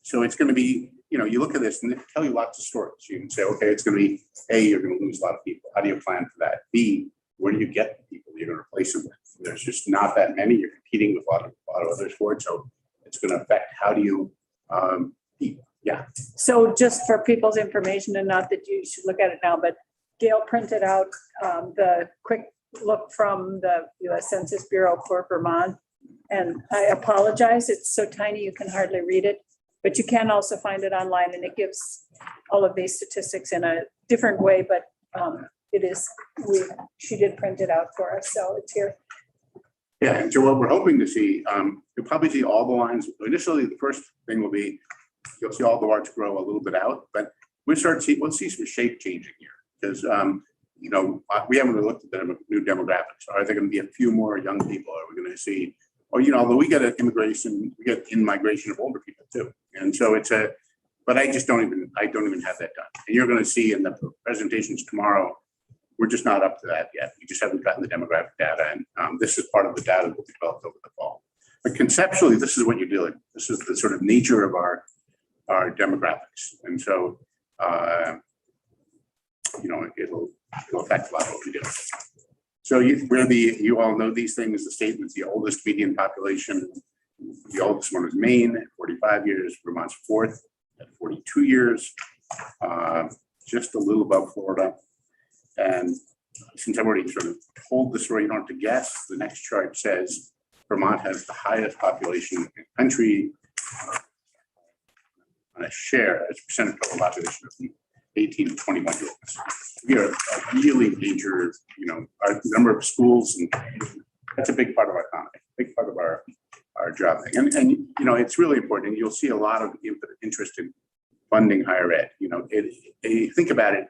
so it's going to be, you know, you look at this and they tell you lots of stories. You can say, okay, it's going to be A, you're going to lose a lot of people. How do you plan for that? B, where do you get the people you're going to replace them with? There's just not that many. You're competing with a lot of other sports. So it's going to affect how do you, yeah. So just for people's information, and not that you should look at it now, but Gail printed out the quick look from the US Census Bureau for Vermont. And I apologize, it's so tiny you can hardly read it, but you can also find it online, and it gives all of these statistics in a different way, but it is, she did print it out for us, so it's here. Yeah, and so what we're hoping to see, you'll probably see all the lines. Initially, the first thing will be, you'll see all the arts grow a little bit out, but we'll see some shape changing here, because you know, we haven't really looked at the new demographics. Are there going to be a few more young people? Are we going to see, or you know, although we get an immigration, we get in-migration of older people too, and so it's a. But I don't even have that done. And you're going to see in the presentations tomorrow, we're just not up to that yet. We just haven't gotten the demographic data, and this is part of the data that will be developed over the fall. But conceptually, this is what you're doing. This is the sort of nature of our demographics, and so you know, it'll affect a lot of what we do. So you all know these things. The state was the oldest median population. The oldest one was Maine at 45 years, Vermont's fourth at 42 years, just a little above Florida. And since I've already sort of told the story, you don't have to guess. The next chart says Vermont has the highest population in the country on a share as a percent of total population of 18 to 21 year olds. We are a really major, our number of schools, and that's a big part of our economy, big part of our job thing. And it's really important. And you'll see a lot of interest in funding higher ed. Think about it.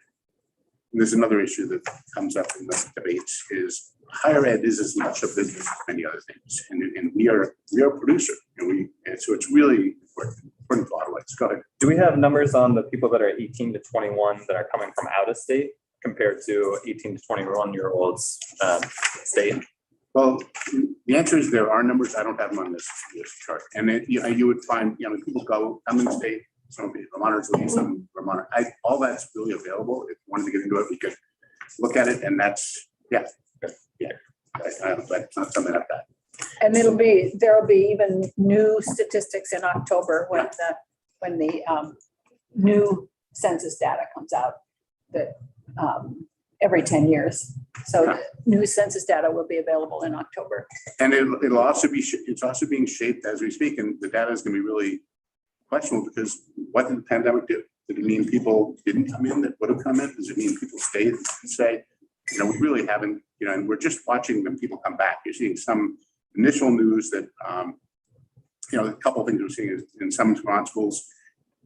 And there's another issue that comes up in the debates is higher ed is as much a business as many other things. And we are a producer, and so it's really important for a lot of ways. Go ahead. Do we have numbers on the people that are 18 to 21 that are coming from out of state compared to 18 to 21-year-olds state? Well, the answer is there are numbers. I don't have them on this chart. And you would find, people come in state, some Vermonters leave, some Vermont. All that's really available. If you wanted to get into it, we could look at it, and that's, that's not something like that. And there'll be even new statistics in October when the new census data comes out that every 10 years. So new census data will be available in October. And it'll also be, it's also being shaped as we speak, and the data is going to be really questionable because what did the pandemic do? Did it mean people didn't come in that would have come in? Does it mean people stayed and stay? We really haven't, and we're just watching them, people come back. You're seeing some initial news that, a couple of things we're seeing is in some Vermont schools,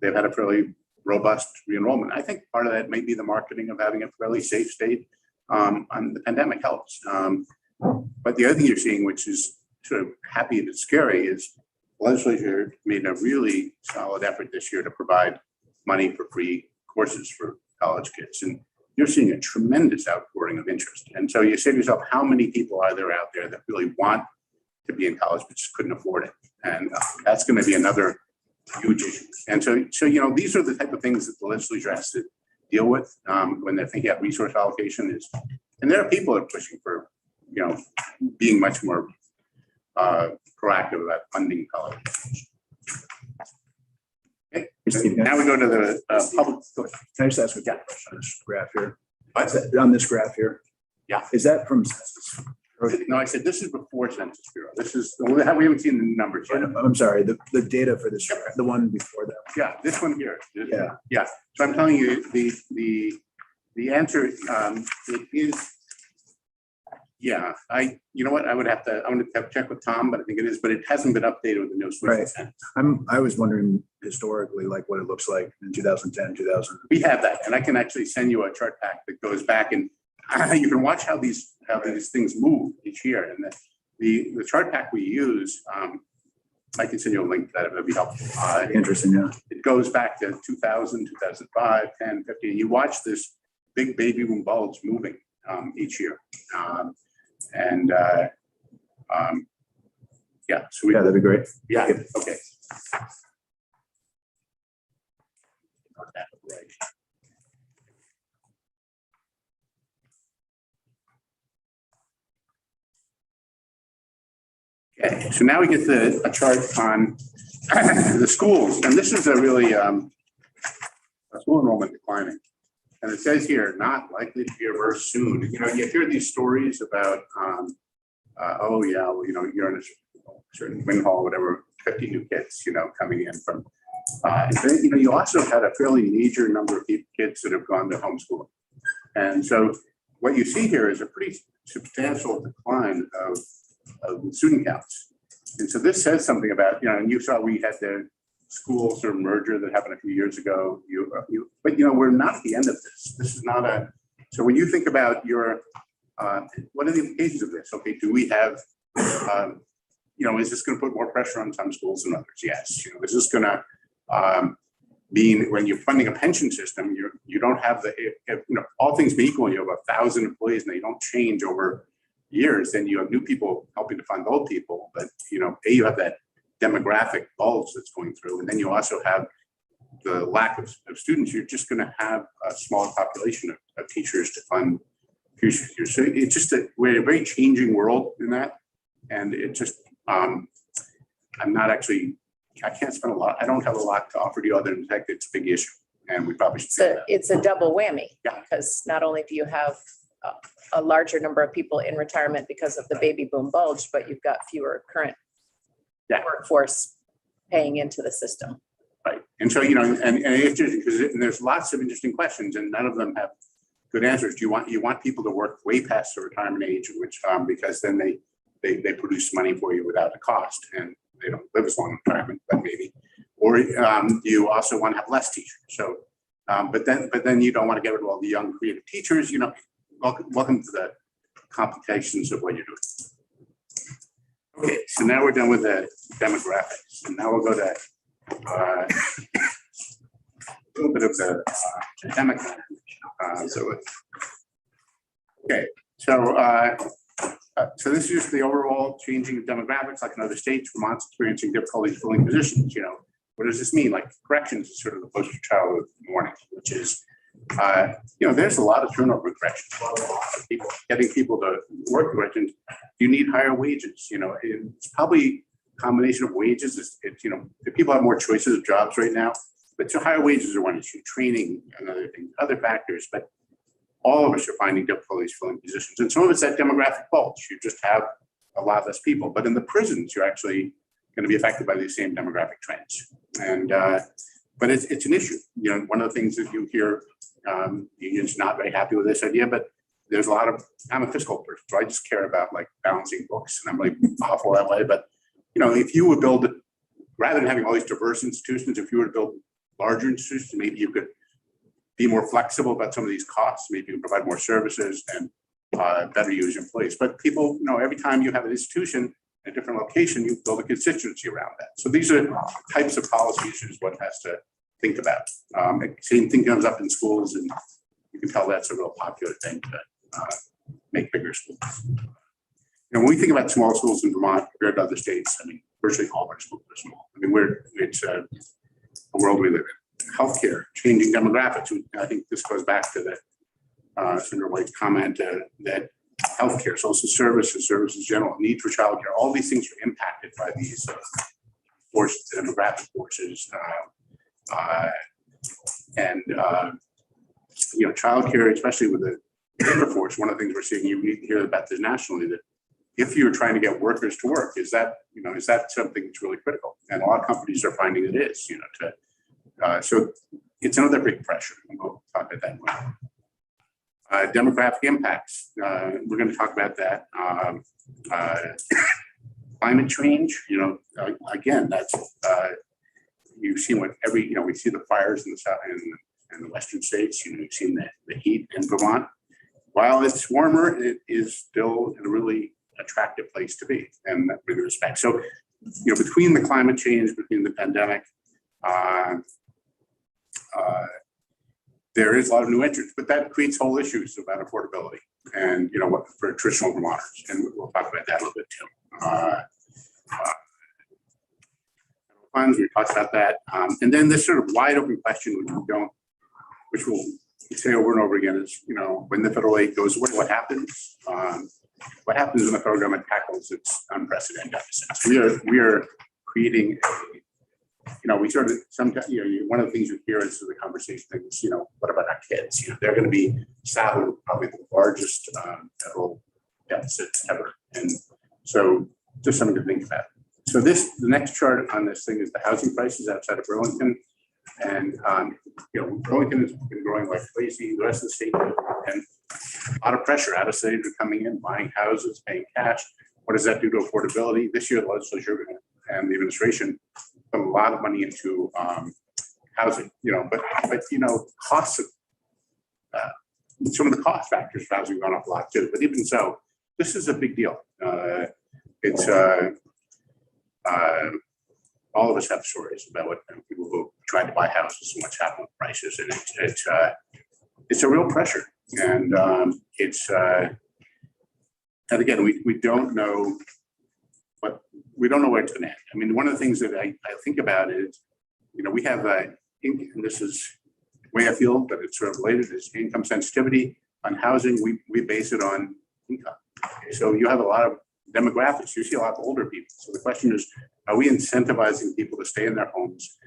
they've had a fairly robust re-enrollment. I think part of that may be the marketing of having a fairly safe state. The pandemic helps. But the other thing you're seeing, which is sort of happy and scary, is the legislature made a really solid effort this year to provide money for free courses for college kids. And you're seeing a tremendous outpouring of interest. And so you say to yourself, how many people are there out there that really want to be in college but just couldn't afford it? And that's going to be another huge issue. And so these are the type of things that the legislature has to deal with when they're thinking about resource allocation. And there are people that are pushing for, being much more proactive about funding college. Okay. Now we go to the public. Can I just ask a question on this graph here? What's On this graph here? Yeah. Is that from census? No, I said this is before Census Bureau. We haven't seen the numbers yet. I'm sorry, the data for this, the one before that. Yeah, this one here. Yeah. So I'm telling you, the answer, it is, I would have to check with Tom, but I think it is, but it hasn't been updated with the new switch. Right. I was wondering historically, like what it looks like in 2010, 2000. We have that, and I can actually send you a chart pack that goes back, and you can watch how these things move each year. And the chart pack we use, I can send you a link to that if it'd be helpful. Interesting, yeah. It goes back to 2000, 2005, 10, 15. You watch this big baby boom bulge moving each year. So Yeah, that'd be great. yeah, okay. Okay, so now we get a chart on the schools, and this is a really school enrollment declining. And it says here, not likely to be reversed soon. You hear these stories about, you're in a certain win hall, whatever, 50 new kids, coming in from. You also had a fairly major number of kids that have gone to homeschooling. And so what you see here is a pretty substantial decline of student counts. And so this says something about, and you saw we had the school sort of merger that happened a few years ago. But we're not at the end of this. This is not so when you think about what are the implications of this? Okay, do we have, is this going to put more pressure on some schools than others? Yes. Is this going to mean when you're funding a pension system, you don't have all things being equal, you have 1,000 employees and they don't change over years, then you have new people helping to fund old people. But you have that demographic bulge that's going through, and then you also have the lack of students. You're just going to have a small population of teachers to fund So it's just that we're in a very changing world in that. And it just, I'm not actually, I can't spend a lot, I don't have a lot to offer you other than the fact that it's a big issue. And we probably should say that. It's a double whammy. Yeah. Because not only do you have a larger number of people in retirement because of the baby boom bulge, but you've got fewer current Yeah. workforce paying into the system. Right. And so, and it's interesting because there's lots of interesting questions and none of them have good answers. You want people to work way past the retirement age, which, because then they produce money for you without a cost and they don't live as long in retirement, but maybe. Or you also want to have less teachers. So, but then you don't want to get rid of all the young creative teachers, welcome to the complications of what you're doing. Okay, so now we're done with the demographics and now we'll go to a little bit of the pandemic. So this is just the overall changing of demographics, like in other states. Vermont's experiencing difficulties filling positions. What does this mean? Like corrections is sort of the poster child of warning, which is, there's a lot of turnover in corrections. A lot of people getting people to work corrections. You need higher wages. It's probably a combination of wages. The people have more choices of jobs right now, but so higher wages are one issue. Training, another thing, other factors, but all of us are finding difficulties filling positions. And some of it's that demographic bulge. You just have a lot less people. But in the prisons, you're actually going to be affected by these same demographic trends. And but it's an issue. One of the things that you hear, unions not very happy with this idea, but there's a lot of, I'm a fiscal person, so I just care about like balancing books, and I'm really awful that way. But if you would build, rather than having all these diverse institutions, if you were to build larger institutions, maybe you could be more flexible about some of these costs. Maybe you can provide more services and better use employees. But people, every time you have an institution in a different location, you build a constituency around that. So these are types of policy issues one has to think about. Same thing comes up in schools, and you can tell that's a real popular thing to make bigger schools. When we think about small schools in Vermont compared to other states, virtually all our schools are small. It's a world we live in. Healthcare, changing demographics. I think this goes back to the Senator White's comment that healthcare, social services general, need for childcare, all these things are impacted by these forces, demographic forces, childcare, especially with the labor force. One of the things we're seeing, you need to hear about this nationally, that if you're trying to get workers to work, is that something that's really critical? And a lot of companies are finding it is, so it's another big pressure. We'll talk about that more. Demographic impacts. We're going to talk about that. Climate change. Again, that's you've seen what we see the fires in the south and the western states. You've seen the heat in Vermont. While it's warmer, it is still a really attractive place to be in that respect. So, between the climate change, between the pandemic. There is a lot of new entrants, but that creates whole issues about affordability and, what for traditional Vermonters. And we'll talk about that a little bit too. Funds, we talked about that. And then this sort of wide open question, which we'll say over and over again is, when the federal aid goes away, what happens? What happens when the federal government tackles its unprecedented deficits? We are creating we sort of sometimes, one of the things you hear is the conversation things, what about our kids? They're going to be saddled with probably the largest federal deficits ever. And so just something to think about. So the next chart on this thing is the housing prices outside of Burlington. And, Burlington has been growing like crazy, the rest of the state, and a lot of pressure out of state are coming in, buying houses, paying cash. What does that do to affordability? This year, the legislature and the administration put a lot of money into housing, but costs of some of the cost factors for housing gone up a lot too. But even so, this is a big deal. It's all of us have stories about what people who tried to buy houses and what's happened with prices, and it's a real pressure, and and again, we don't know where it's going to end. One of the things that I think about is, we have and this is way afield, but it's sort of related, is income sensitivity. On housing, we base it on income. Okay, so you have a lot of demographics. You see a lot of older people. So the question is, are we incentivizing people to stay in their homes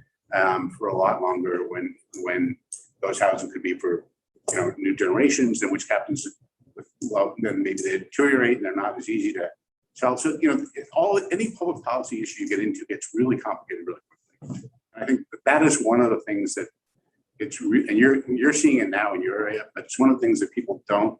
for a lot longer when those housing could be for, you know, new generations, and which happens, well, then maybe they deteriorate and they're not as easy to sell. So, you know, any public policy issue you get into gets really complicated really quickly. I think that is one of the things that and you're seeing it now in your area, but it's one of the things that people don't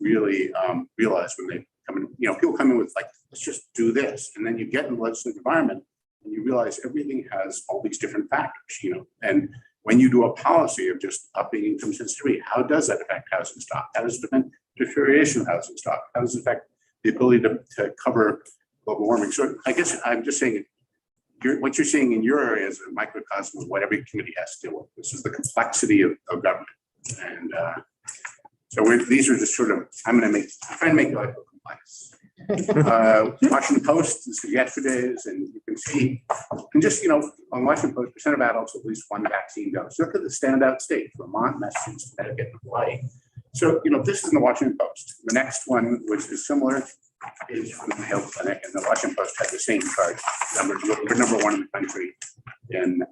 really realize when they come in. You know, people come in with like, let's just do this, and then you get in the legislative environment and you realize everything has all these different factors. You know, and when you do a policy of just upping income sensitivity, how does that affect housing stock? How does it affect deterioration of housing stock? How does it affect the ability to cover global warming? So I guess I'm just saying, what you're seeing in your area is a microcosm of what every community has to deal with. This is the complexity of government. And so these are just sort of, I'm trying to make life complex. Washington Post, this is yesterday's, and you can see, and just, you know, on Washington Post, % of adults with at least one vaccine dose. Look at the standout states, Vermont, Massachusetts, Connecticut, and Hawaii. So, you know, this is in the Washington Post. The next one, which is similar, is from the Mayo Clinic, and the Washington Post had the same chart. We're number one in the country in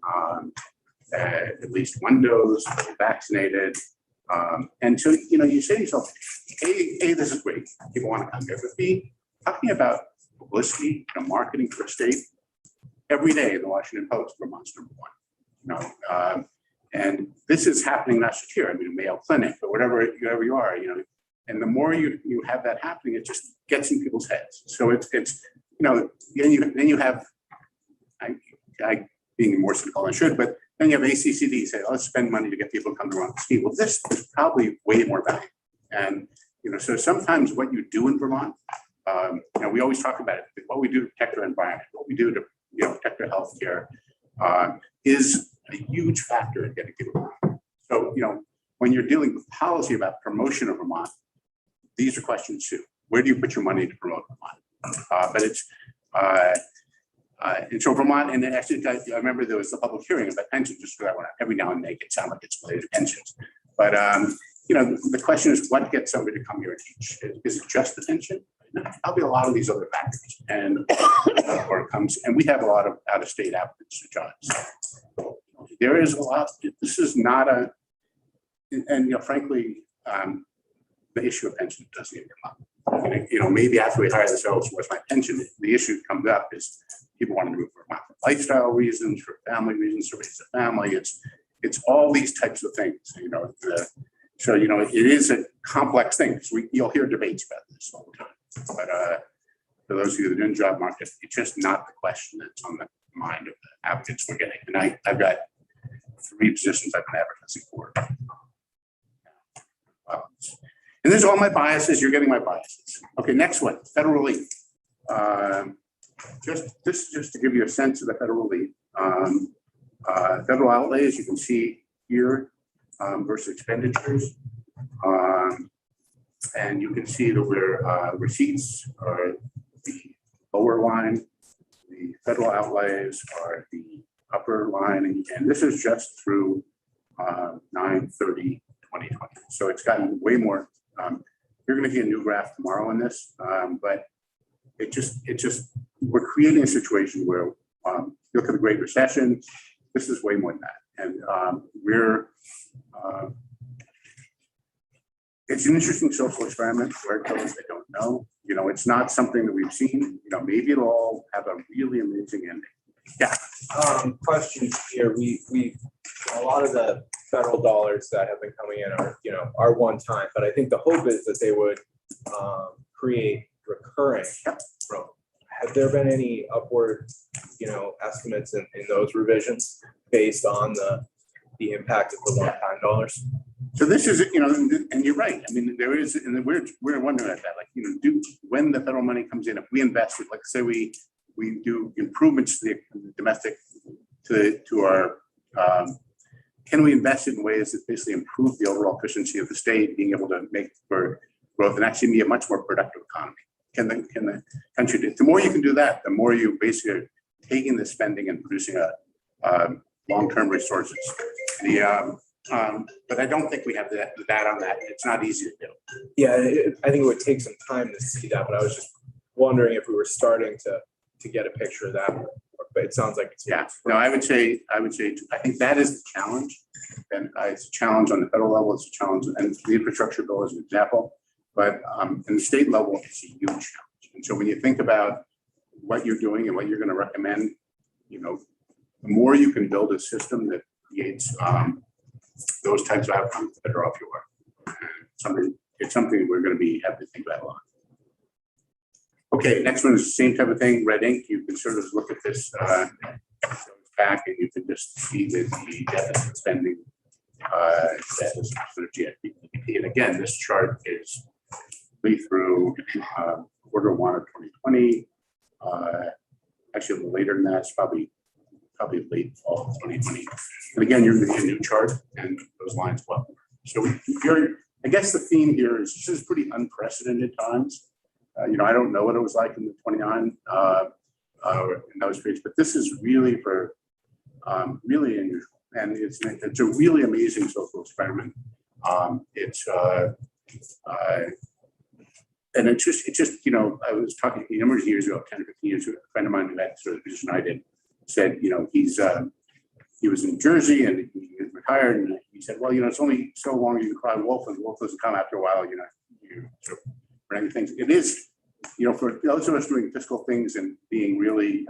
at least one dose, vaccinated. And so, you know, you say to yourself, A, this is great. People want to come here. But B, talking about publicity and marketing for a state, every day in the Washington Post, Vermont's number one. You know, and this is happening not just here. I mean, Mayo Clinic, or whatever you are, you know. And the more you have that happening, it just gets in people's heads. So it's you know, then you have, I being more cynical than I should, but then you have ACCD say, let's spend money to get people to come to Vermont ski. Well, this is probably way more value. And, you know, so sometimes what you do in Vermont, you know, we always talk about it, what we do to protect our environment, what we do to, you know, protect our healthcare is a huge factor in getting people to Vermont. So, you know, when you're dealing with policy about promotion of Vermont, these are questions too. Where do you put your money to promote Vermont? But it's, and so Vermont, and then actually, I remember there was a public hearing about pensions, just because I want to every now and make it sound like it's related to pensions. But, you know, the question is, what gets somebody to come here and teach? Is it just the pension? No, probably a lot of these other factors. And where it comes, and we have a lot of out-of-state applicants to jobs. So there is a lot. This is not a, and you know, frankly, the issue of pension doesn't even come up. You know, maybe after we hire the sales force, my pension, the issue that comes up is people want to move for lifestyle reasons, for family reasons, to raise a family. It's all these types of things, you know. So, you know, it is a complex thing. So you'll hear debates about this all the time. But for those of you that are in the job market, it's just not the question that's on the mind of the applicants we're getting. And I've got 3 positions I've been advertising for. And there's all my biases. You're getting my biases. Okay, next one, federal relief. Just to give you a sense of the federal relief. Federal outlays, you can see here versus expenditures. And you can see that where receipts are the lower line, the federal outlays are the upper line. And this is just through 9/30/2020. So it's gotten way more. You're going to see a new graph tomorrow on this, but it just we're creating a situation where look at the Great Recession. This is way more than that, and it's an interesting social experiment. Where it goes, I don't know. You know, it's not something that we've seen. You know, maybe it'll all have a really amazing ending. Yeah. Questions here. We a lot of the federal dollars that have been coming in are one time, but I think the hope is that they would create recurring growth. Have there been any upward, estimates in those revisions based on the impact of the one-time dollars? So this is, and you're right. I mean, there is, and we're wondering about that. Like, when the federal money comes in, if we invest it, like say we do improvements to the domestic to our, can we invest it in ways that basically improve the overall efficiency of the state, being able to make for growth and actually be a much more productive economy? Can the country do? The more you can do that, the more you basically are taking the spending and producing a long-term resources. But I don't think we have that on that. It's not easy to do. Yeah, I think it would take some time to see that, but I was just wondering if we were starting to get a picture of that. But it sounds like it's. Yeah, no, I would say, I think that is the challenge. And it's a challenge on the federal level, it's a challenge, and the infrastructure bill is an example. But in the state level, it's a huge challenge. And so when you think about what you're doing and what you're going to recommend, you know, the more you can build a system that creates those types of outcomes, the better off you are. And it's something we're going to have to think about a lot. Okay, next one is the same type of thing, red ink. You can sort of look at this back and you can just see that the deficit spending that is sort of GDP. And again, this chart is through quarter one of 2020. Actually, a little later than that, it's probably late fall of 2020. And again, you're going to get a new chart and those lines go up. So I guess the theme here is this is pretty unprecedented times. You know, I don't know what it was like in the 29 in those periods, but this is really really unusual. And it's a really amazing social experiment. And it's just, you know, I was talking a number of years ago, 10 or 15 years ago, a friend of mine who had sort of the position I did said, you know, he was in Jersey and he retired, and he said, well, you know, it's only so long you can cry wolf, and the wolf doesn't come after a while, you know, you sort of bring things. It is, you know, for those of us doing fiscal things and being really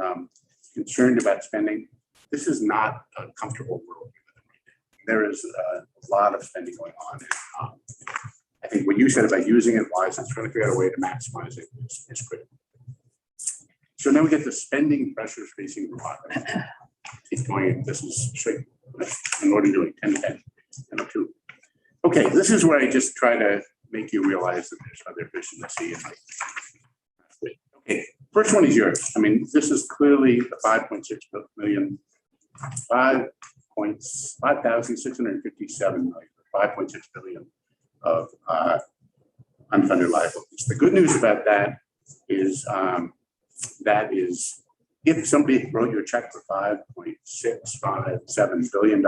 concerned about spending, this is not a comfortable world. There is a lot of spending going on. And, I think what you said about using it wisely, trying to figure out a way to maximize it is critical. So now we get the spending pressures facing Vermont. Keep going. This is straight. And what are you doing? 10 to 10 and 2. Okay, this is where I just try to make you realize that there's other fish in the sea. Okay, first one is yours. I mean, this is clearly the 5.6 million, 5,657 million, 5.6 billion of unfunded liabilities. The good news about that is if somebody wrote you a check for $5.657 billion,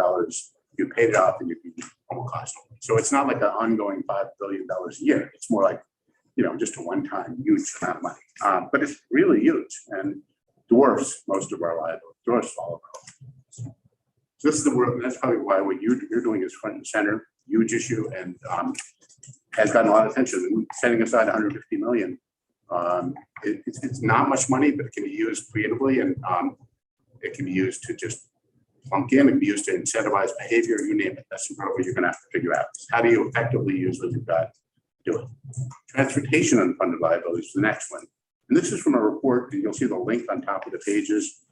you paid it off and you can almost cost. So it's not like an ongoing $5 billion a year. It's more like, you know, just a one-time huge amount of money. But it's really huge and dwarfs most of our liabilities, dwarfs all of our liabilities. So this is the world, and that's probably why what you're doing is front and center, huge issue, and has gotten a lot of attention. Setting aside 150 million. It's not much money, but it can be used creatively, and it can be used to just plunk in. It can be used to incentivize behavior. You name it. That's what you're going to have to figure out. How do you effectively use what you've got to do it? Transportation unfunded liabilities is the next one, and this is from a report. And you'll see the link on top of the pages.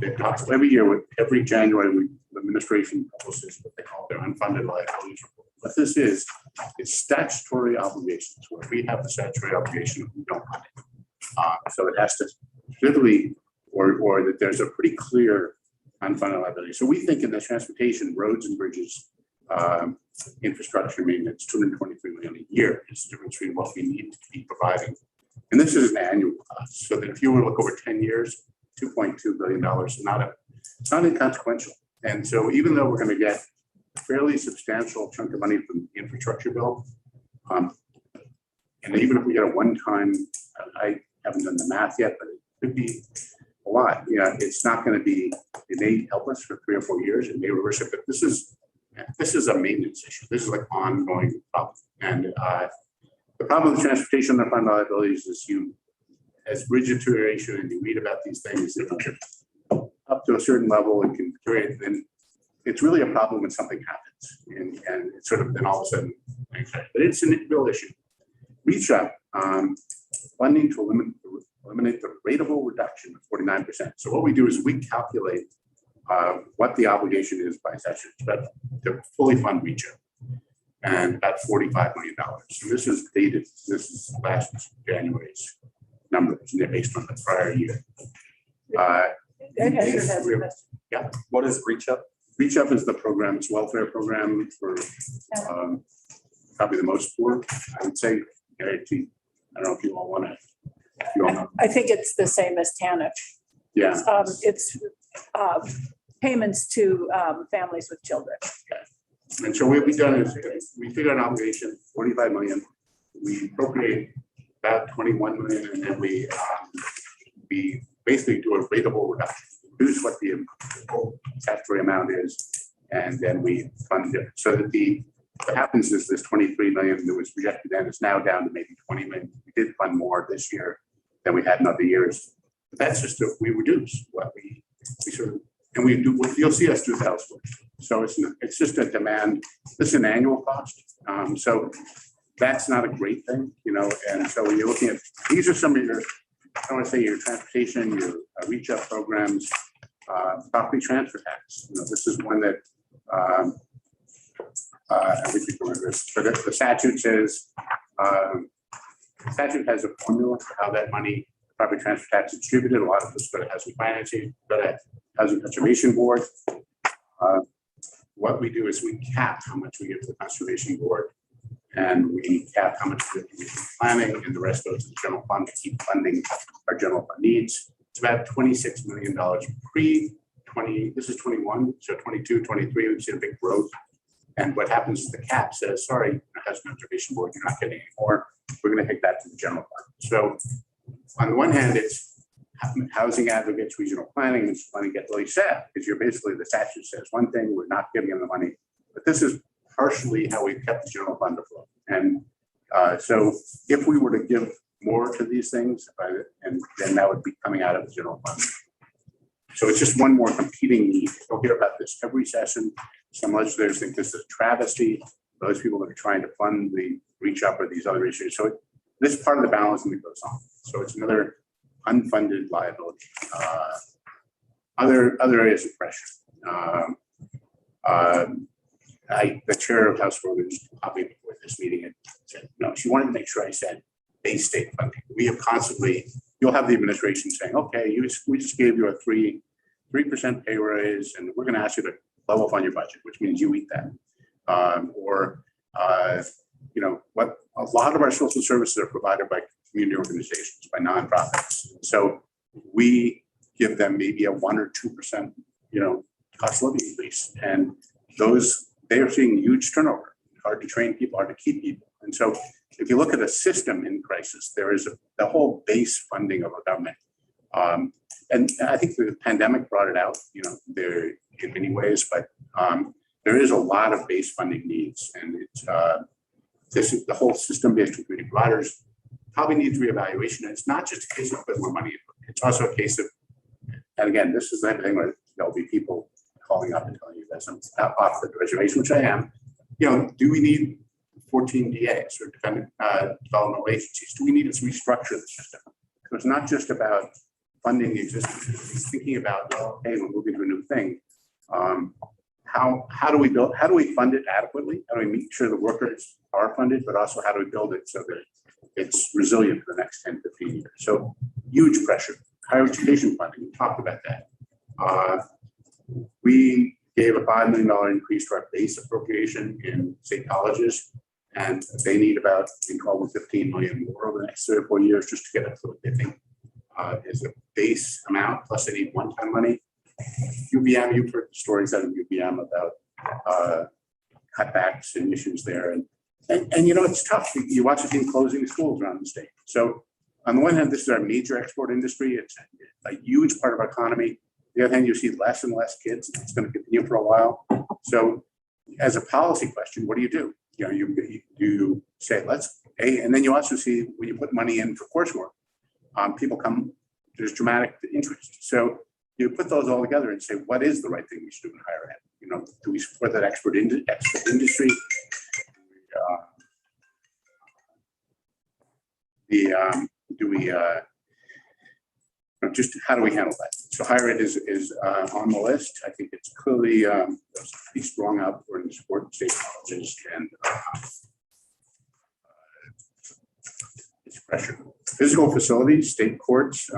It talks every year. Every January, the administration publishes what they call their unfunded liabilities report. What this is, it's statutory obligations where we have the statutory obligation if we don't fund it. So it has to literally, or that there's a pretty clear unfunded liability. So we think in the transportation, roads and bridges, infrastructure maintenance, 223 million a year is the difference between what we need to be providing. And this is an annual cost. So that if you were to look over 10 years, $2.2 billion, it's not inconsequential. And so even though we're going to get a fairly substantial chunk of money from the infrastructure bill, and even if we get a one-time, I haven't done the math yet, but it could be a lot. Yeah, it's not going to be, it may help us for 3 or 4 years, it may reverse it, but this is a maintenance issue. This is like ongoing problem. And the problem with transportation and unfunded liabilities is as bridge deterioration, and you read about these things, up to a certain level, it can create, then it's really a problem when something happens. And it's sort of, then all of a sudden, but it's a real issue. Reach up, funding to eliminate the rateable reduction of 49%. So what we do is we calculate what the obligation is by session, but to fully fund Reach Up, and about $45 million. So this is dated, this is last January's numbers, and they're based on the prior year. What is Reach Up? Reach Up is the program, it's a welfare program for probably the most poor, I would say. I don't know if you all want to, if you all know. I think it's the same as TANF. Yeah. It's payments to families with children. And so what we've done is we figure an obligation, 45 million, we appropriate about 21 million, and then we basically do a rateable reduction, reduce what the full statutory amount is, and then we fund it. So that what happens is this 23 million that was projected then is now down to maybe 20 million. We did fund more this year than we had in other years. But that's just we reduce what we sort of, and we do, you'll see us do that elsewhere. So it's just a demand, this is an annual cost. So that's not a great thing, you know, and so when you're looking at, these are some of your, I want to say your transportation, your reach out programs, property transfer tax. You know, this is one that everything remember this, but the statute says, statute has a formula for how that money, property transfer tax is distributed. A lot of this go to housing financing, go to housing conservation board. What we do is we cap how much we give to the conservation board, and we cap how much we give to planning, and the rest goes to the general fund to keep funding our general fund needs. It's about $26 million pre-20, this is 21, so 22, 23, we've seen a big growth. And what happens is the cap says, sorry, housing conservation board, you're not getting any more. We're going to take that to the general fund. So on the one hand, it's housing advocates, regional planning, and planning get really sad because you're basically, the statute says one thing, we're not giving them the money. But this is partially how we've kept the general fund afloat. And so if we were to give more to these things, and then that would be coming out of the general fund. So it's just one more competing need. You'll hear about this every session. Some legislators think this is a travesty. Those people that are trying to fund the reach up or these other issues. So this is part of the balancing that goes on. So it's another unfunded liability. Other areas of pressure. The chair of House Workers called me before this meeting and said, no, she wanted to make sure I said base state funding. We have constantly, you'll have the administration saying, okay, we just gave you a 3% pay raise, and we're going to ask you to level fund your budget, which means you eat that. You know, what a lot of our social services are provided by community organizations, by nonprofits. So we give them maybe a 1 or 2%, you know, cost of living increase, and those, they are seeing huge turnover. Hard to train people, hard to keep people. And so if you look at a system in crisis, there is the whole base funding of a government. And I think the pandemic brought it out, you know, there in many ways, but there is a lot of base funding needs, and it's the whole system-based community providers probably needs reevaluation. And it's not just a case of putting more money, it's also a case of, and again, this is the thing where there'll be people calling up and telling you that I'm off the reservation, which I am. You know, do we need 14 DAs or developmental agencies? Do we need to restructure the system? So it's not just about funding the existing system. It's thinking about, well, hey, we're moving to a new thing. How do we build? How do we fund it adequately? How do we make sure the workers are funded, but also how do we build it so that it's resilient for the next 10, 15 years? So huge pressure. Higher education funding, we talked about that. We gave a $5 million increase to our base appropriation in state colleges, and they need about between 12 and 15 million more over the next 3 or 4 years just to get up to what they think is a base amount, plus they need one-time money. UVM, you've heard the stories out of UVM about cutbacks and issues there. And you know, it's tough. You watch the team closing schools around the state. So on the one hand, this is our major export industry. It's a huge part of our economy. The other hand, you see less and less kids. It's going to continue for a while. So as a policy question, what do? You know, you say, and then you also see when you put money in for coursework, people come, there's dramatic interest. So you put those all together and say, what is the right thing we should do in higher ed? You know, do we support that expert industry? Just how do we handle that? So higher ed is on the list. I think it's clearly pretty strong out for the support state colleges, and it's pressure. Physical facilities, state courts,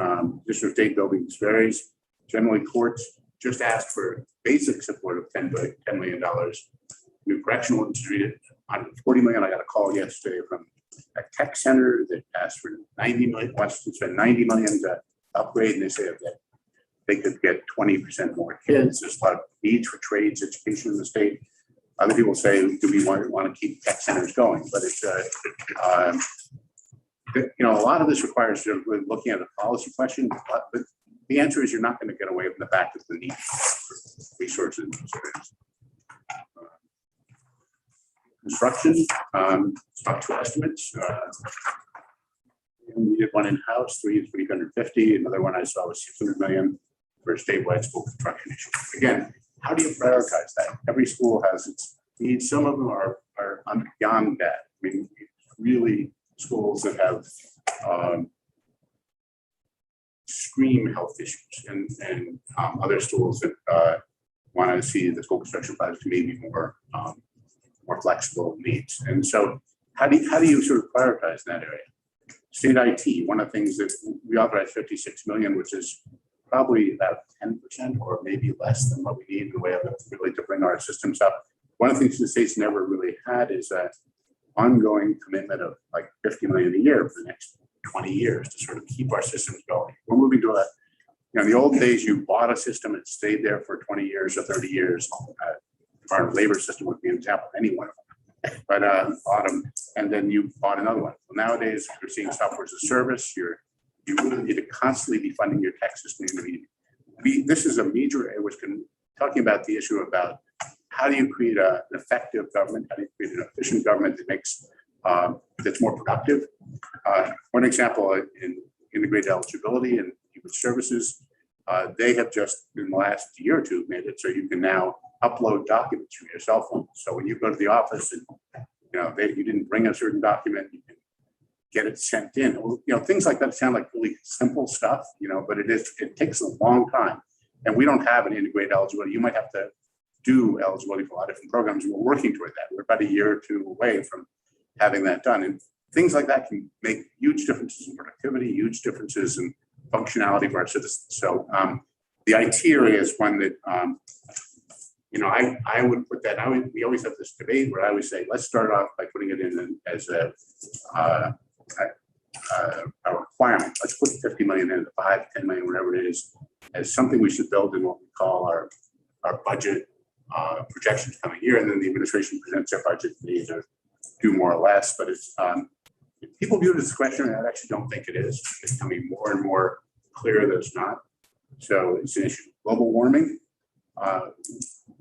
district state buildings varies. Generally, courts just ask for basic support of $10 million. New correctional industry, $140 million. I got a call yesterday from a tech center that asked for 90 million, wants to spend 90 million to upgrade, and they say that they could get 20% more kids. There's a lot of needs for trades education in the state. Other people say, do we want to keep tech centers going? But it's, a lot of this requires sort of looking at a policy question, but the answer is you're not going to get away from the fact that the need for resources. Construction, about two estimates. We did one in-house, 350. Another one I saw was 600 million for a statewide school construction issue. Again, how do you prioritize that? Every school has its needs. Some of them are beyond that. I mean, really schools that have extreme health issues and other schools that want to see the school construction project maybe more flexible needs. And so how do you sort of prioritize in that area? State IT, one of the things that we authorized 56 million, which is probably about 10% or maybe less than what we need in the way of really to bring our systems up. One of the things the state's never really had is that ongoing commitment of like 50 million a year for the next 20 years to sort of keep our systems going. We're moving to in the old days, you bought a system and stayed there for 20 years or 30 years. Our labor system would be an example of any one of them. But and then you bought another one. Well, nowadays, you're seeing software as a service. You really need to constantly be funding your tech system. This is a major area which can talking about the issue about how do you create an effective government? How do you create an efficient government that makes that's more productive? One example in integrated eligibility and human services, they have just in the last year or two made it so you can now upload documents from your cell phone. So when you go to the office and you didn't bring a certain document, you can get it sent in. Things like that sound like really simple stuff, but it takes a long time. And we don't have an integrated eligibility. You might have to do eligibility for a lot of different programs. We're working toward that. We're about a year or two away from having that done. And things like that can make huge differences in productivity, huge differences in functionality for our citizens. So the IT area is one that, I would put that, we always have this debate where I always say, let's start off by putting it in as a requirement. Let's put 50 million in, 5, 10 million, whatever it is, as something we should build in what we call our budget projections coming year. And then the administration presents their budget and they either do more or less, but it's, people view it as discretionary. I actually don't think it is. It's becoming more and more clear that it's not. So it's an issue. Global warming.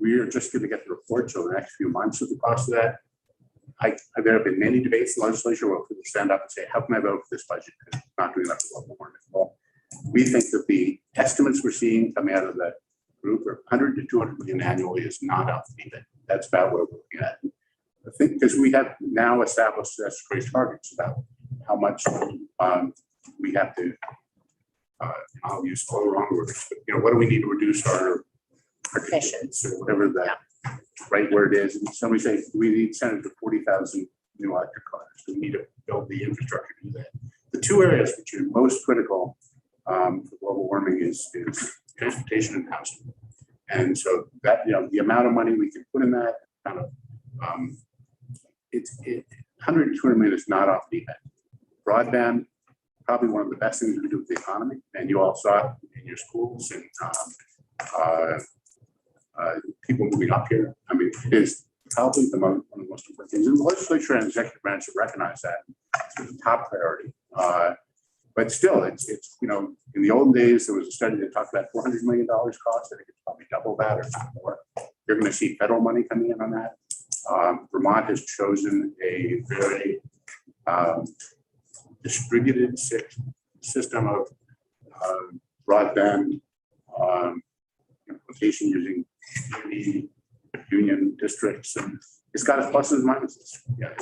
We are just going to get the reports over the next few months of the cost of that. There have been many debates in the legislature where people stand up and say, how can I vote for this budget? Because it's not doing enough for global warming. Well, we think that the estimates we're seeing coming out of that group are 100 to 200 million annually is not up to date. That's about what we're looking at. I think because we have now established statutory targets about how much we have to, I'll use all the wrong words, but what do we need to reduce our emissions or whatever the right word is. And somebody say, we need to 40,000 new electric cars. We need to build the infrastructure to do that. The two areas which are most critical for global warming is transportation and housing. And so that, the amount of money we can put in that kind of, 100 to 200 million is not off the end. Broadband, probably one of the best things we do with the economy. And you all saw it in your schools and people moving up here. I mean, it is probably one of the most important things. And the legislature and executive branch have recognized that it's the top priority. But still, it's in the olden days, there was a study that talked about $400 million cost. I think it's probably double that or more. You're going to see federal money coming in on that. Vermont has chosen a very distributed system of broadband implementation using union districts, and it's got its pluses and minuses. Yeah,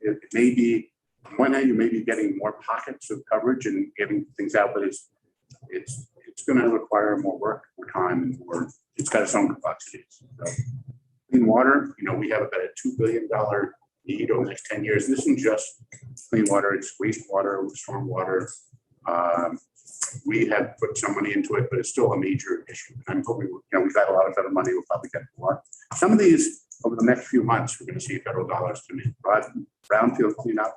it may be on one hand you may be getting more pockets of coverage and getting things out, but it's going to require more work, more time, and more. It's got its own complexities. So, clean water, we have about a $2 billion need over the next 10 years. This isn't just clean water; it's wastewater, stormwater. We have put some money into it, but it's still a major issue. I'm hoping, we've got a lot of federal money. We'll probably get more. Some of these over the next few months, we're going to see federal dollars come in. Brownfield cleanup,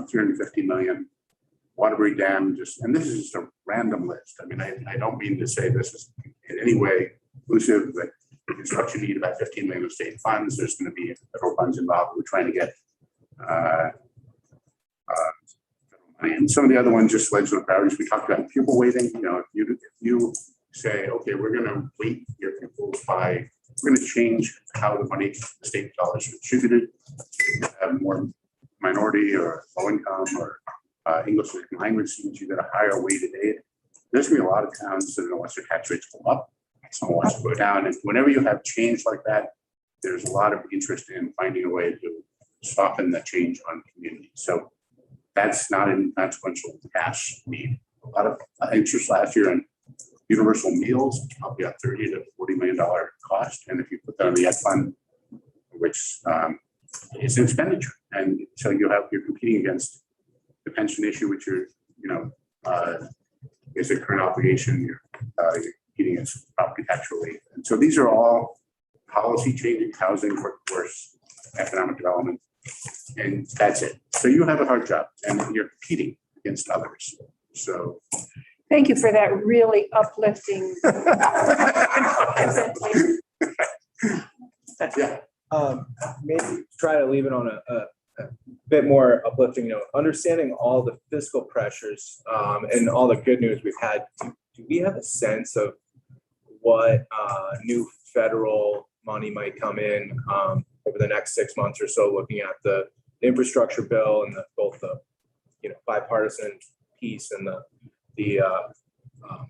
350 million. Waterbury Dam, and this is just a random list. I mean, I don't mean to say this is in any way inclusive, but construction need about 15 million of state funds. There's going to be federal funds involved. We're trying to get and some of the other ones, just legislative priorities. We talked about pupil weighting. You know, if you say, okay, we're going to weight your pupils by, we're going to change how the money, the state dollars are distributed. Have more minority or low income or English language students, you get a higher weighted aid. There's going to be a lot of towns that wants their tax rates go up, some wants to go down. And whenever you have change like that, there's a lot of interest in finding a way to soften the change on communities. So that's not an inconsequential cash need. A lot of interest last year in universal meals, probably a $30 to $40 million cost. And if you put that on the ed fund, which is an expenditure. And so you're competing against the pension issue, which you're, is a current obligation. You're competing against property tax relief. And so these are all policy changes, housing, workforce, economic development, and that's it. So you have a hard job and you're competing against others. So Thank you for that really uplifting. presentation. yeah, Maybe try to leave it on a bit more uplifting note. Understanding all the fiscal pressures and all the good news we've had, do we have a sense of what new federal money might come in over the next 6 months or so, looking at the infrastructure bill and both the bipartisan piece and the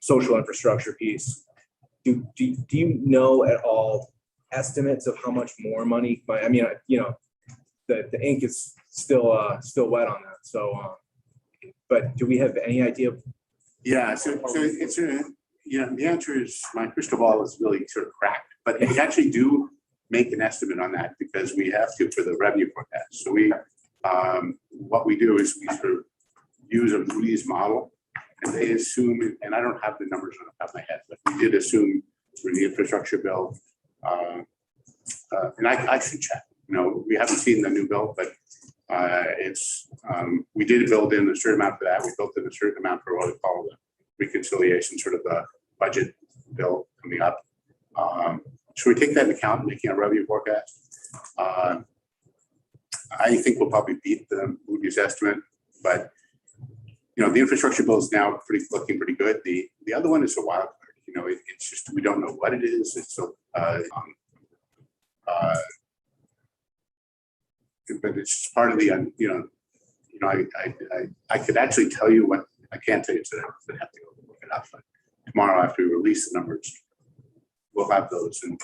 social infrastructure piece? Do you know at all estimates of how much more money? The ink is still wet on that. So, but do we have any idea of? yeah. So it's the answer is my crystal ball is really sort of cracked, but we actually do make an estimate on that because we have to for the revenue forecast. So what we do is we sort of use a Moody's model, and they assume, and I don't have the numbers on the top of my head, but we did assume for the infrastructure bill, and I should check. We haven't seen the new bill, but we did build in a certain amount for that. We built in a certain amount for what we call the reconciliation, sort of the budget bill coming up. So we take that into account in making a revenue forecast. I think we'll probably beat the Moody's estimate, but the infrastructure bill is now looking pretty good. The other one is a wild card. It's just we don't know what it is. It's so but it's just part of the I could actually tell you what I can't tell you today. I have to go look it up. But tomorrow after we release the numbers, we'll have those. And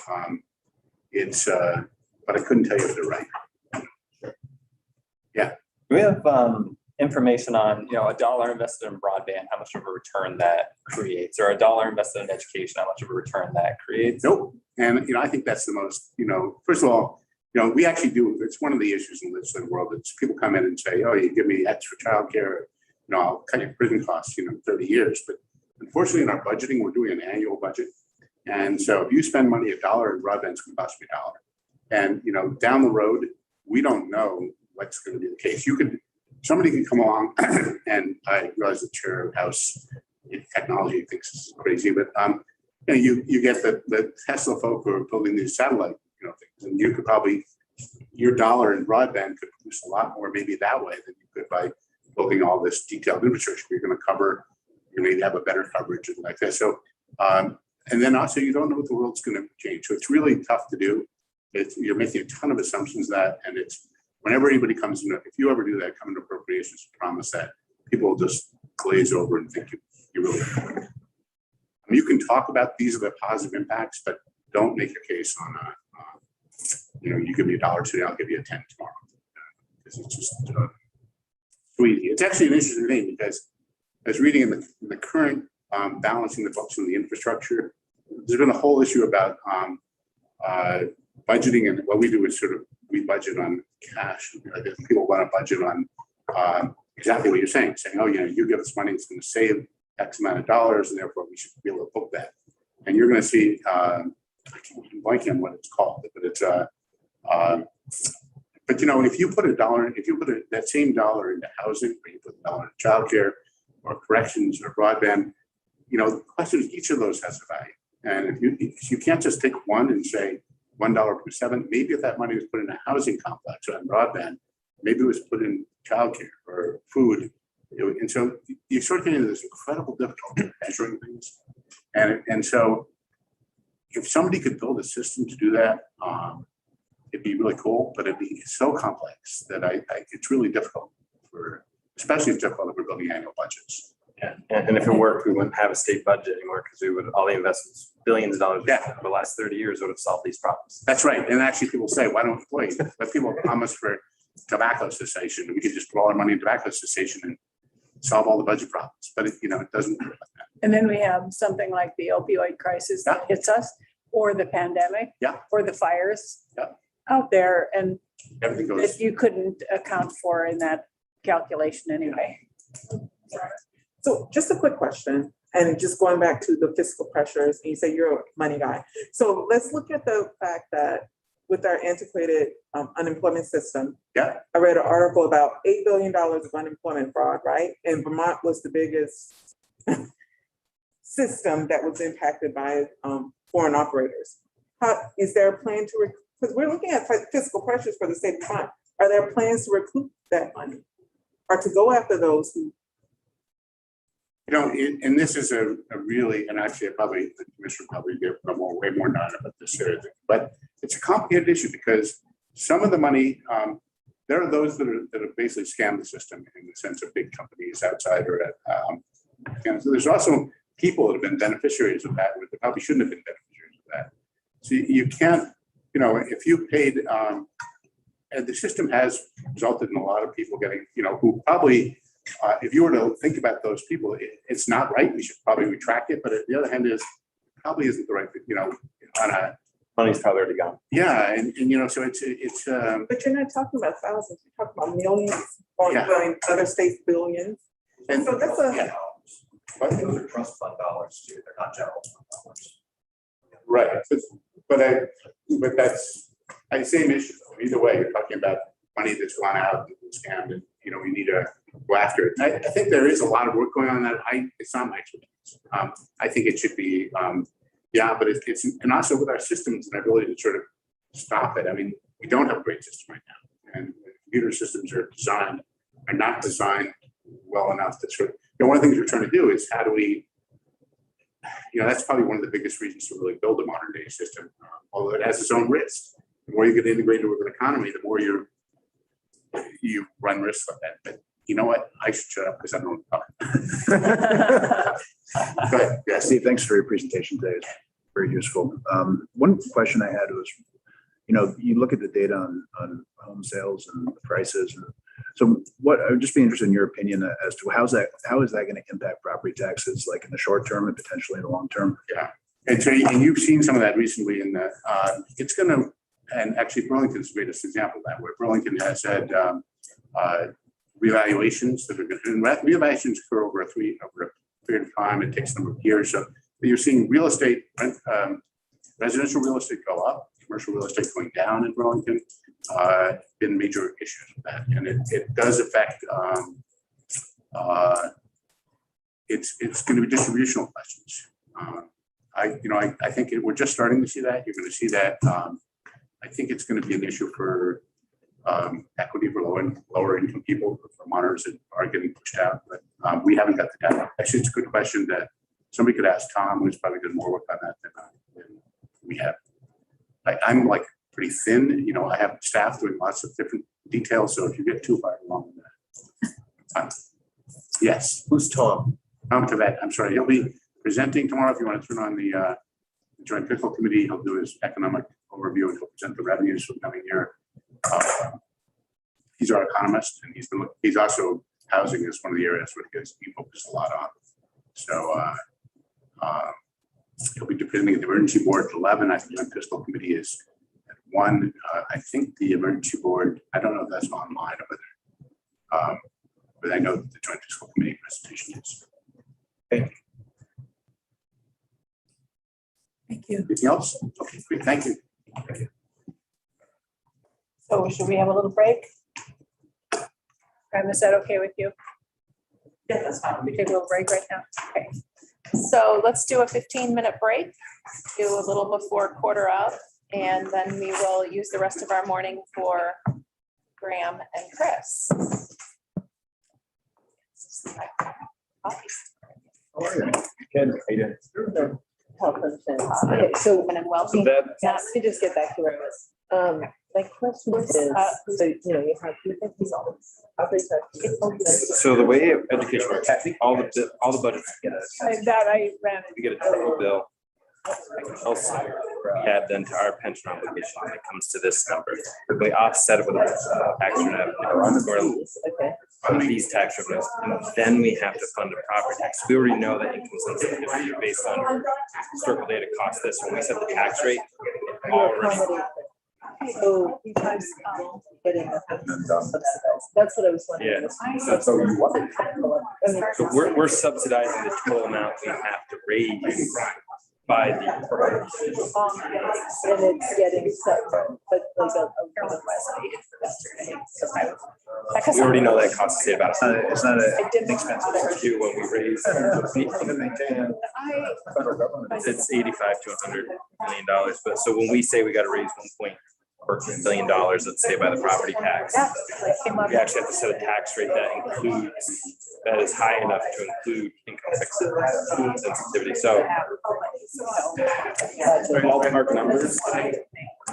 but I couldn't tell you if they're right. Yeah. Do we have information on, a dollar invested in broadband, how much of a return that creates, or a dollar invested in education, how much of a return that creates? Nope. And, I think that's the most, first of all, we actually do, it's one of the issues in the legislative world. It's people come in and say, oh, you give me X for childcare, I'll cut your prison costs, 30 years. But unfortunately in our budgeting, we're doing an annual budget. And so if you spend money $1 in broadband, it's going to cost me $1. And, down the road, we don't know what's going to be the case. Somebody can come along and I realize the chair of House technology thinks this is crazy, but you get the Tesla folk who are building these satellite things, and you could probably your $1 in broadband could produce a lot more maybe that way than you could by building all this detailed infrastructure. You're going to cover, you may have a better coverage and like that. So and then also you don't know what the world's going to change. So it's really tough to do. You're making a ton of assumptions and it's whenever anybody comes in, if you ever do that, come into appropriations, promise that people will just glaze over and think you really. You can talk about these are the positive impacts, but don't make your case on you give me $1 today, I'll give you a 10 tomorrow. Because it's just sweet. It's actually an interesting thing because I was reading in the current balancing the books on the infrastructure. There's been a whole issue about budgeting, and what we do is we budget on cash. People want to budget on exactly what you're saying, oh, you give us money, it's going to save X amount of dollars, and therefore we should be able to book that. And you're going to see, I'm blanking on what it's called, but it's but if you put that same $1 into housing, or you put $1 into childcare, or corrections, or broadband, the question is each of those has a value. And if you can't just take one and say $1 per 7, maybe if that money was put in a housing complex or on broadband, maybe it was put in childcare or food. And so you sort of get into this incredible difficulty of measuring things. And so if somebody could build a system to do that, it'd be really cool, but it'd be so complex that it's really difficult especially difficult if we're building annual budgets. Yeah, and if it worked, we wouldn't have a state budget anymore because we would, all the investments, billions of dollars over the last 30 years would have solved these problems. That's right. And actually people say, why don't we wait? But people promise for tobacco cessation. We could just put all our money in tobacco cessation and solve all the budget problems, but it doesn't work like that. And then we have something like the opioid crisis that hits us, or the pandemic. Yeah. Or the fires. Yeah. Out there, and Everything goes. that you couldn't account for in that calculation anyway. So just a quick question, and just going back to the fiscal pressures, and you say you're a money guy. So let's look at the fact that with our antiquated unemployment system. Yeah. I read an article about $8 billion of unemployment fraud, right? And Vermont was the biggest system that was impacted by foreign operators. Is there a plan to, because we're looking at fiscal pressures for the state of Vermont. Are there plans to recoup that money or to go after those who? And this is a really, and actually probably the commissioner probably get way more knowledge about this area, but it's a complicated issue because some of the money, there are those that have basically scammed the system in the sense of big companies outside or and so there's also people that have been beneficiaries of that, that probably shouldn't have been beneficiaries of that. So you can't, if you paid, and the system has resulted in a lot of people getting, who probably, if you were to think about those people, it's not right. We should probably retract it. But the other hand is probably isn't the right, on a. Money's probably already gone. Yeah. And so it's. But you're not talking about thousands, you're talking about millions, or Yeah. other states billions. And So that's a. yeah. Those are trust fund dollars too. They're not general fund dollars. Right. But that's the same issue. Either way, you're talking about money that's gone out and scammed, and we need to go after it. I think there is a lot of work going on that. It's not my expertise. I think it should be, but it's and also with our systems and our ability to sort of stop it. I mean, we don't have a great system right now, and computer systems are not designed well enough to sort of. One of the things we're trying to do is how do we. That's probably one of the biggest reasons to really build a modern day system, although it has its own risks. The more you get integrated with an economy, the more you run risks like that. But you know what? I should shut up because I don't know what I'm talking about. Go ahead. Yeah, Steve, thanks for your presentation today. It's very useful. One question I had was, you look at the data on home sales and the prices. And so I would just be interested in your opinion as to how is that going to impact property taxes, like in the short term and potentially in the long term? Yeah. And so you've seen some of that recently in the, it's going to, and actually Burlington is the greatest example of that, where Burlington has had revaluations that are going to, and revaluations occur over a period of time. It takes a number of years. So you're seeing real estate, residential real estate go up, commercial real estate going down in Burlington. Been major issues with that, and it does affect. It's going to be distributional questions. I think we're just starting to see that. You're going to see that. I think it's going to be an issue for equity for lower income people, for monitors that are getting pushed out. But we haven't got the data. Actually, it's a good question that somebody could ask Tom, who's probably done more work on that than we have. I'm like pretty thin. I have staff doing lots of different details. So if you get too far along with that, yes. Who's Tom? Tom Tevet. I'm sorry. He'll be presenting tomorrow. If you want to turn on the Joint Fiscal Committee, he'll do his economic overview and he'll present the revenues for the coming year. He's our economist, and he's also housing is one of the areas where he focuses a lot on. So he'll be presenting at the emergency board at 11. I think the Joint Fiscal Committee is at 1. I think the emergency board, I don't know if that's online or whether, but I know that the Joint Fiscal Committee presentation is. Thank you. Thank you. Anything else? Okay, great. Thank you. So should we have a little break? Is that okay with you? Yeah, that's fine. We take a little break right now? Okay. So let's do a 15-minute break, do a little before quarter out, and then we will use the rest of our morning for Graham and Chris. Ken, how you doing? Health insurance. Okay, so And then So welcome. that, now, let me just get back to where I was. My question is, so, you know, you have people. So the way education works, all the budgets get That I ran. we get a total bill. Also, add then to our pension obligation when it comes to this number. We offset it with a tax revenue Okay, or these tax revenues. And then we have to fund a property tax. We already know that income sensitivity based on historical data costs this. When we set the tax rate, it already so because getting subsidized, that's what I was wondering. Yeah. So you want. So we're subsidizing the total amount we have to raise by the. And it's getting set, but like We already know that costs the state about. It's not I didn't. inexpensive. To do when we raise. It's 85 to 100 million dollars, but so when we say we gotta raise $1.4 billion, let's say by the property tax, we actually have to set a tax rate that is high enough to include income sensitivity. So ballpark numbers,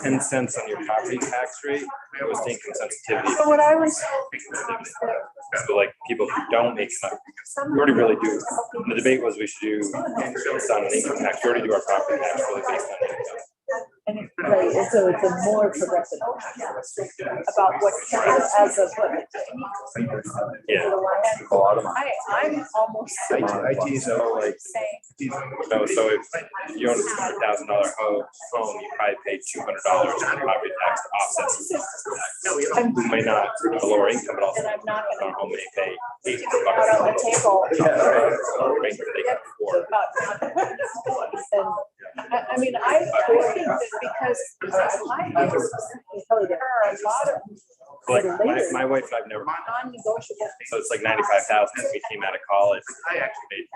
10 cents on your property tax rate goes to income sensitivity. So what I was, So like people who don't make enough, we already really do. The debate was we should do based on income tax. We already do our property tax really based on income. right, and so it's a more progressive. about what, as of what. Yeah. I'm almost IT, so like. saying, So if you own a $200,000 home, you probably pay $200 in property tax to offset. We may not have a lower income, but also and I'm not our gonna home may pay out on the $800. table. Rate that they can afford. I mean, I think that because there are a lot of Like my wife and I've never, non-negotiable. so it's like 95,000 when we came out of college. I actually made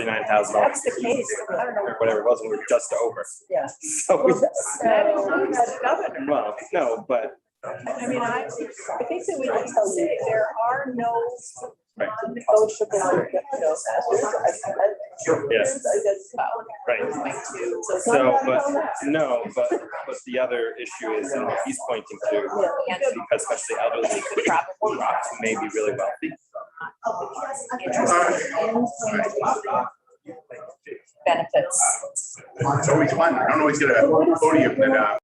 $49,000 That's the case. I don't know. or whatever it was, and we were just over. Yeah. So we, That includes the governor. well, no, but I mean, I think that we can say there are no Right. non-negotiable. yes, right. So, but the other issue is, and what he's pointing to, because especially elderly, who may be really wealthy. Benefits. It's always fun. I don't always get a podium that,